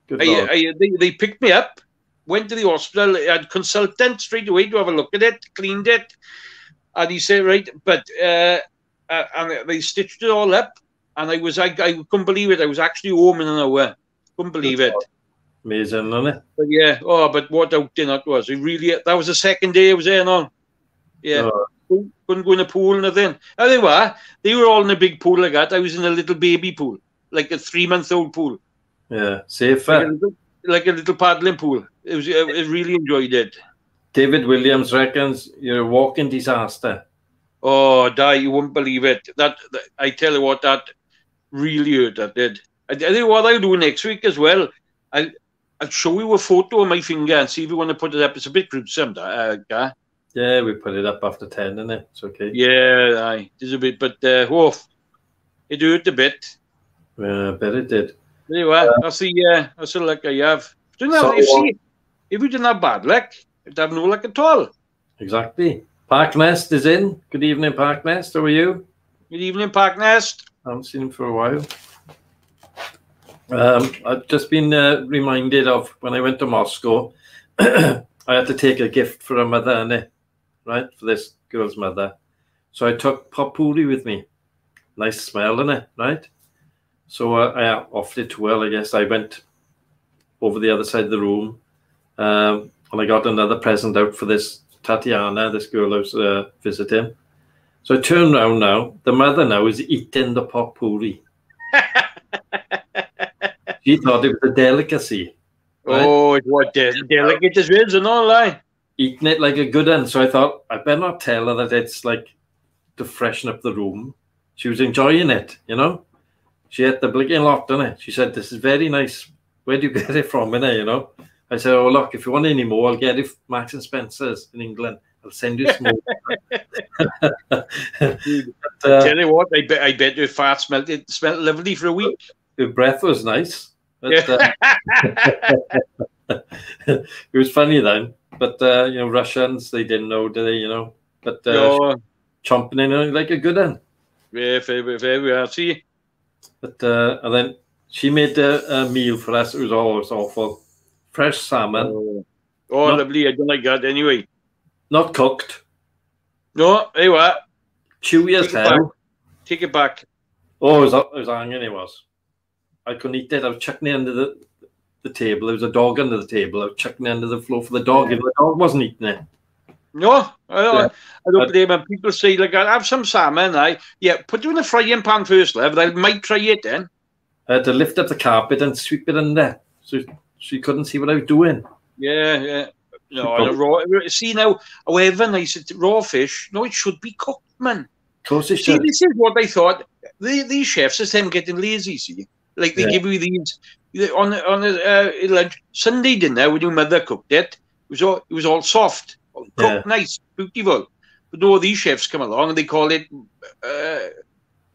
They picked me up, went to the hospital. I had a consultant straight away to have a look at it, cleaned it, and he said, right, but and they stitched it all up, and I couldn't believe it. I was actually home in an hour. Couldn't believe it. Amazing, isn't it? But yeah, but what outing that was. That was the second day I was there now. Yeah. Couldn't go in the pool, nothing. They were all in a big pool like that. I was in a little baby pool, like a 3-month-old pool. Yeah, safer. Like a little paddling pool. I really enjoyed it. David Williams reckons you're a walking disaster. Oh, you wouldn't believe it. That I tell you what, that really hurt. That did. I tell you what I'll do next week as well. I'll show you a photo of my finger and see if you want to put it up. It's a bit gruesome, Gar. Yeah, we put it up after 10, isn't it? It's okay. Yeah, it is a bit, but it hurt a bit. Yeah, I bet it did. There you are. That's the luck I have. If you didn't have bad luck, you'd have no luck at all. Exactly. Park Nest is in. Good evening, Park Nest. How are you? Good evening, Park Nest. I haven't seen him for a while. I've just been reminded of when I went to Moscow. I had to take a gift for a mother, innit? Right? For this girl's mother. So I took potpourri with me. Nice smell, innit? Right? So I offered it to her. I guess I went over the other side of the room, and I got another present out for this Tatiana, this girl I was visiting. So I turn around now. The mother now is eating the potpourri. She thought it was a delicacy. Right? Oh, it was delicate as well, and all that. Eating it like a good one. So I thought, I better not tell her that it's like to freshen up the room. She was enjoying it, you know. She had the blinking lot, didn't it? She said, this is very nice. where do you get it from, innit, you know? I said, oh, look, if you want any more, I'll get it from Marks and Spencer's in England. I'll send you some more. Tell you what, I bet your fart smelled lovely for a week. Your breath was nice. But, Yeah. it was funny then. But, you know, Russians, they didn't know, did they, you know? But No. chomping in like a good one. Yeah, fair we are. See? But, and then she made a meal for us. It was always awful. Fresh salmon. Oh, lovely. I don't like that anyway. Not cooked. No, hey, what? Chewy as hell. Take it back. Oh, it was hanging, it was. I couldn't eat it. I was chucking it under the table. There was a dog under the table. I was chucking it under the floor for the dog. Yeah. If the dog wasn't eating it. No, I don't Yeah. blame them. People say, like, I'll have some salmon. Put it in the frying pan first, love. I might try it then. I had to lift up the carpet and sweep it under. So she couldn't see what I was doing. Yeah. No, raw. See now, however nice it's raw fish, no, it should be cooked, man. Of course it See, should. this is what I thought. These chefs is them getting lazy. See, like they give you these on lunch Sunday dinner when your mother cooked it. It was all soft, cooked nice, beautiful. But no, these chefs come along and they call it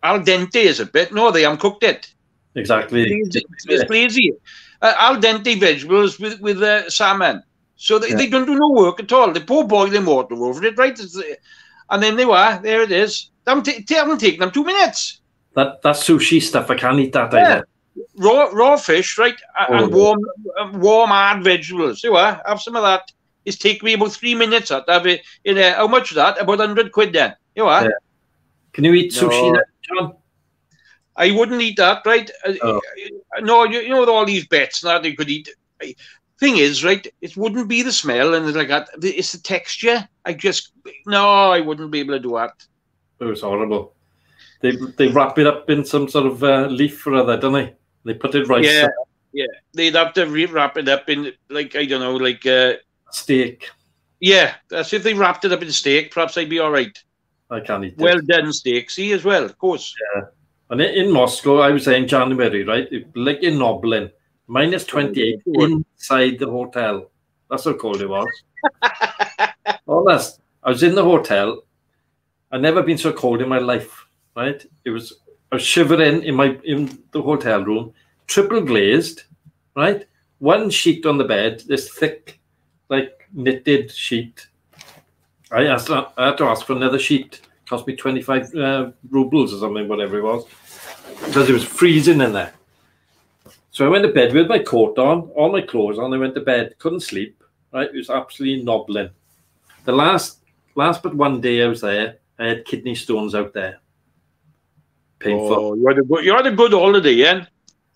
al dente. Is a bit? No, they haven't cooked it. Exactly. It's lazy. Al dente vegetables with salmon. So they don't do no work at all. They pour boiling water over it, right? And then there it is. They haven't taken them 2 minutes. That sushi stuff, I can't eat that Yeah. either. Raw fish, right? And warm hard vegetables. Have some of that. It's taken me about 3 minutes. How much is that? About 100 quid then. Yeah. Can you eat sushi then, John? I wouldn't eat that, right? No, you know, with all these bets that you could eat. Thing is, right, it wouldn't be the smell and like that. It's the texture. I wouldn't be able to do that. It was horrible. They wrap it up in some sort of leaf or other, don't they? They put it right. Yeah. They'd have to wrap it up in, like, I don't know, like steak. Yeah, that's if they wrapped it up in steak. Perhaps I'd be all right. I can't eat well done steak. See as well, of course. Yeah. And in Moscow, I was there in January, right? Like in Noblin. Minus 28 inside the hotel. That's how cold it was. Honest. I was in the hotel. I've never been so cold in my life, right? I was shivering in the hotel room, triple glazed, right? One sheet on the bed, this thick, like knitted sheet. I had to ask for another sheet. It cost me 25 rubles or something, whatever it was, because it was freezing in there. So I went to bed with my coat on, all my clothes on. I went to bed, couldn't sleep. Right, it was absolutely nobbling. The last but one day I was there, I had kidney stones out there. Painful. Oh, you had a good holiday, yeah?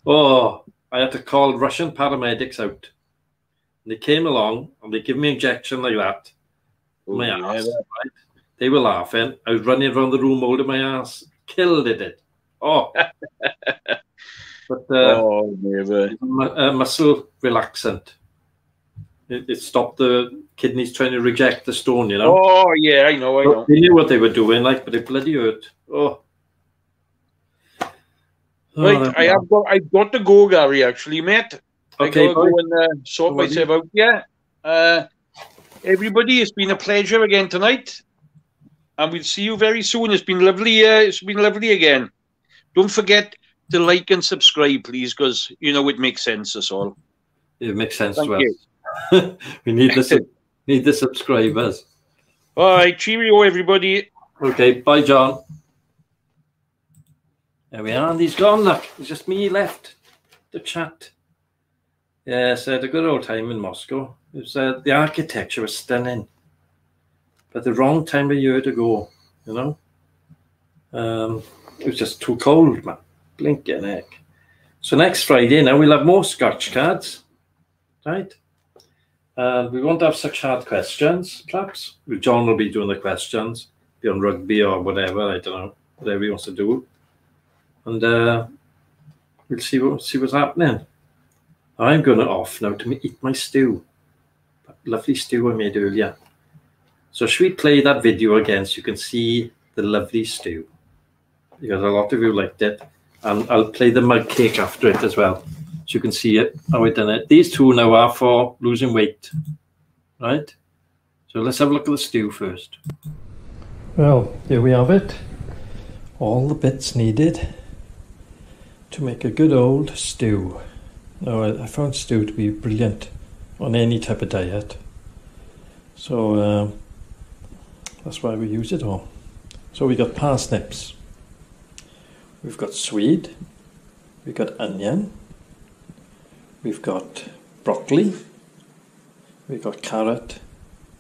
Oh, I had to call Russian paramedics out. And they came along and they gave me an injection like that. My ass, right? They were laughing. I was running around the room holding my ass. Killed it. Oh. But muscle relaxant. It stopped the kidneys trying to reject the stone, you know. Oh yeah, I know. They knew what they were doing, like, but it bloody hurt. Oh. Right, I've got to go, Gary. Actually, mate. Okay, I gotta go and sort myself out. Yeah. Everybody, it's been a pleasure again tonight, and we'll see you very soon. It's been lovely. It's been lovely again. Don't forget to like and subscribe, please, because you know it makes sense. That's all. It makes sense Thank to us. you. We need the subscribers. All right, cheerio, everybody. Okay, bye, John. There we are, and he's gone. Look, it's just me left to chat. Yes, I had a good old time in Moscow. It was the architecture was stunning, but the wrong time of year to go. You know, it was just too cold, man. Blinking heck. So next Friday now we'll have more Scotch cards, right? We won't have such hard questions, perhaps. John will be doing the questions, be on rugby or whatever, I don't know, whatever he wants to do. And we'll see what's happening. I'm going off now to eat my stew. That lovely stew I made earlier. So should we play that video again so you can see the lovely stew? Because a lot of you liked it. And I'll play the mug cake after it as well. So you can see it, how we've done it. These two now are for losing weight, right? So let's have a look at the stew first. Well, here we have it. All the bits needed to make a good old stew. Now, I found stew to be brilliant on any type of diet. So that's why we use it all. So we got parsnips. We've got swede. We've got onion. We've got broccoli. We've got carrot,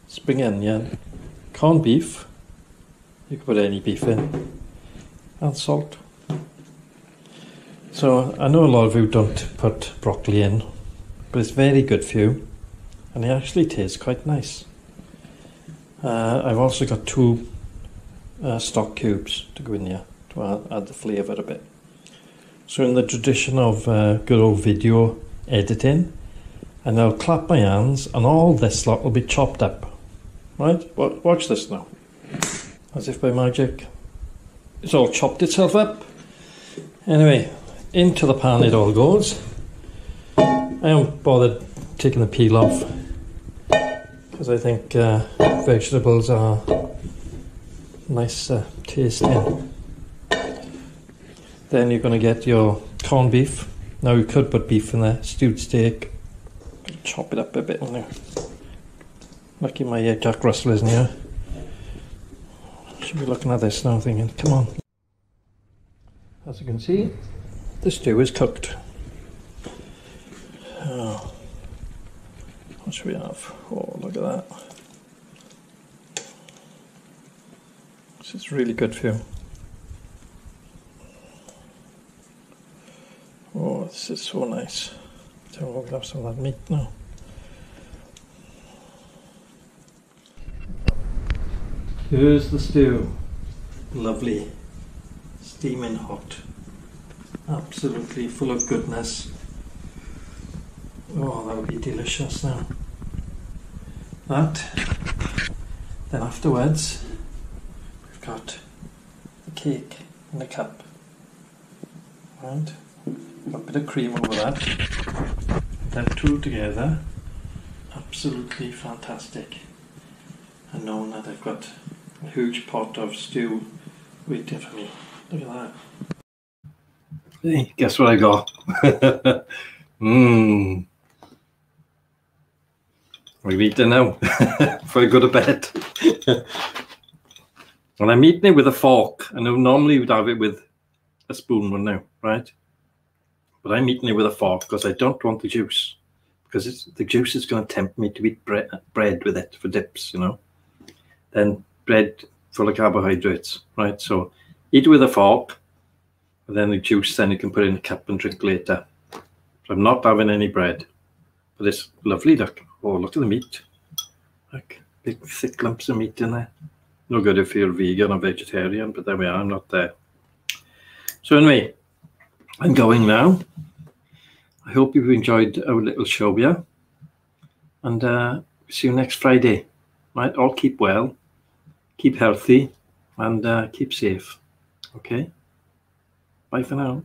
spring onion, corned beef. You can put any beef in. And salt. So I know a lot of you don't put broccoli in, but it's very good for you, and it actually tastes quite nice. I've also got 2 stock cubes to go in here to add the flavour a bit. So in the tradition of good old video editing, and I'll clap my hands and all this lot will be chopped up. Right? Watch this now. As if by magic. It's all chopped itself up. Anyway, into the pan it all goes. I haven't bothered taking the peel off because I think vegetables are nice tasting. Then you're going to get your corned beef. Now you could put beef in there, stewed steak. Chop it up a bit in there. Lucky my Jack Russell isn't here. Should be looking at this now thinking, come on. As you can see, the stew is cooked. Oh, what should we have? Oh, look at that. This is really good for you. Oh, this is so nice. So we'll have some of that meat now. Here's the stew. Lovely. Steaming hot. Absolutely full of goodness. Oh, that would be delicious now. That. Then afterwards, we've got the cake in the cup. And a bit of cream over that. That two together. Absolutely fantastic. And knowing that I've got a huge pot of stew waiting for me. Look at that. Hey, guess what I got? We're eating now before I go to bed. Well, I'm eating it with a fork. I know normally you'd have it with a spoon, wouldn't you? Right? But I'm eating it with a fork because I don't want the juice. Because the juice is going to tempt me to eat bread with it for dips, you know. Then bread full of carbohydrates, right? So eat it with a fork, and then the juice, then you can put in a cup and drink later. So I'm not having any bread, but it's lovely. Look, oh, look at the meat. Like big thick lumps of meat in there. No good if you're vegan or vegetarian, but there we are. I'm not there. So anyway, I'm going now. I hope you've enjoyed our little show here, and see you next Friday. Right? All keep well. Keep healthy and keep safe. Okay? Bye for now.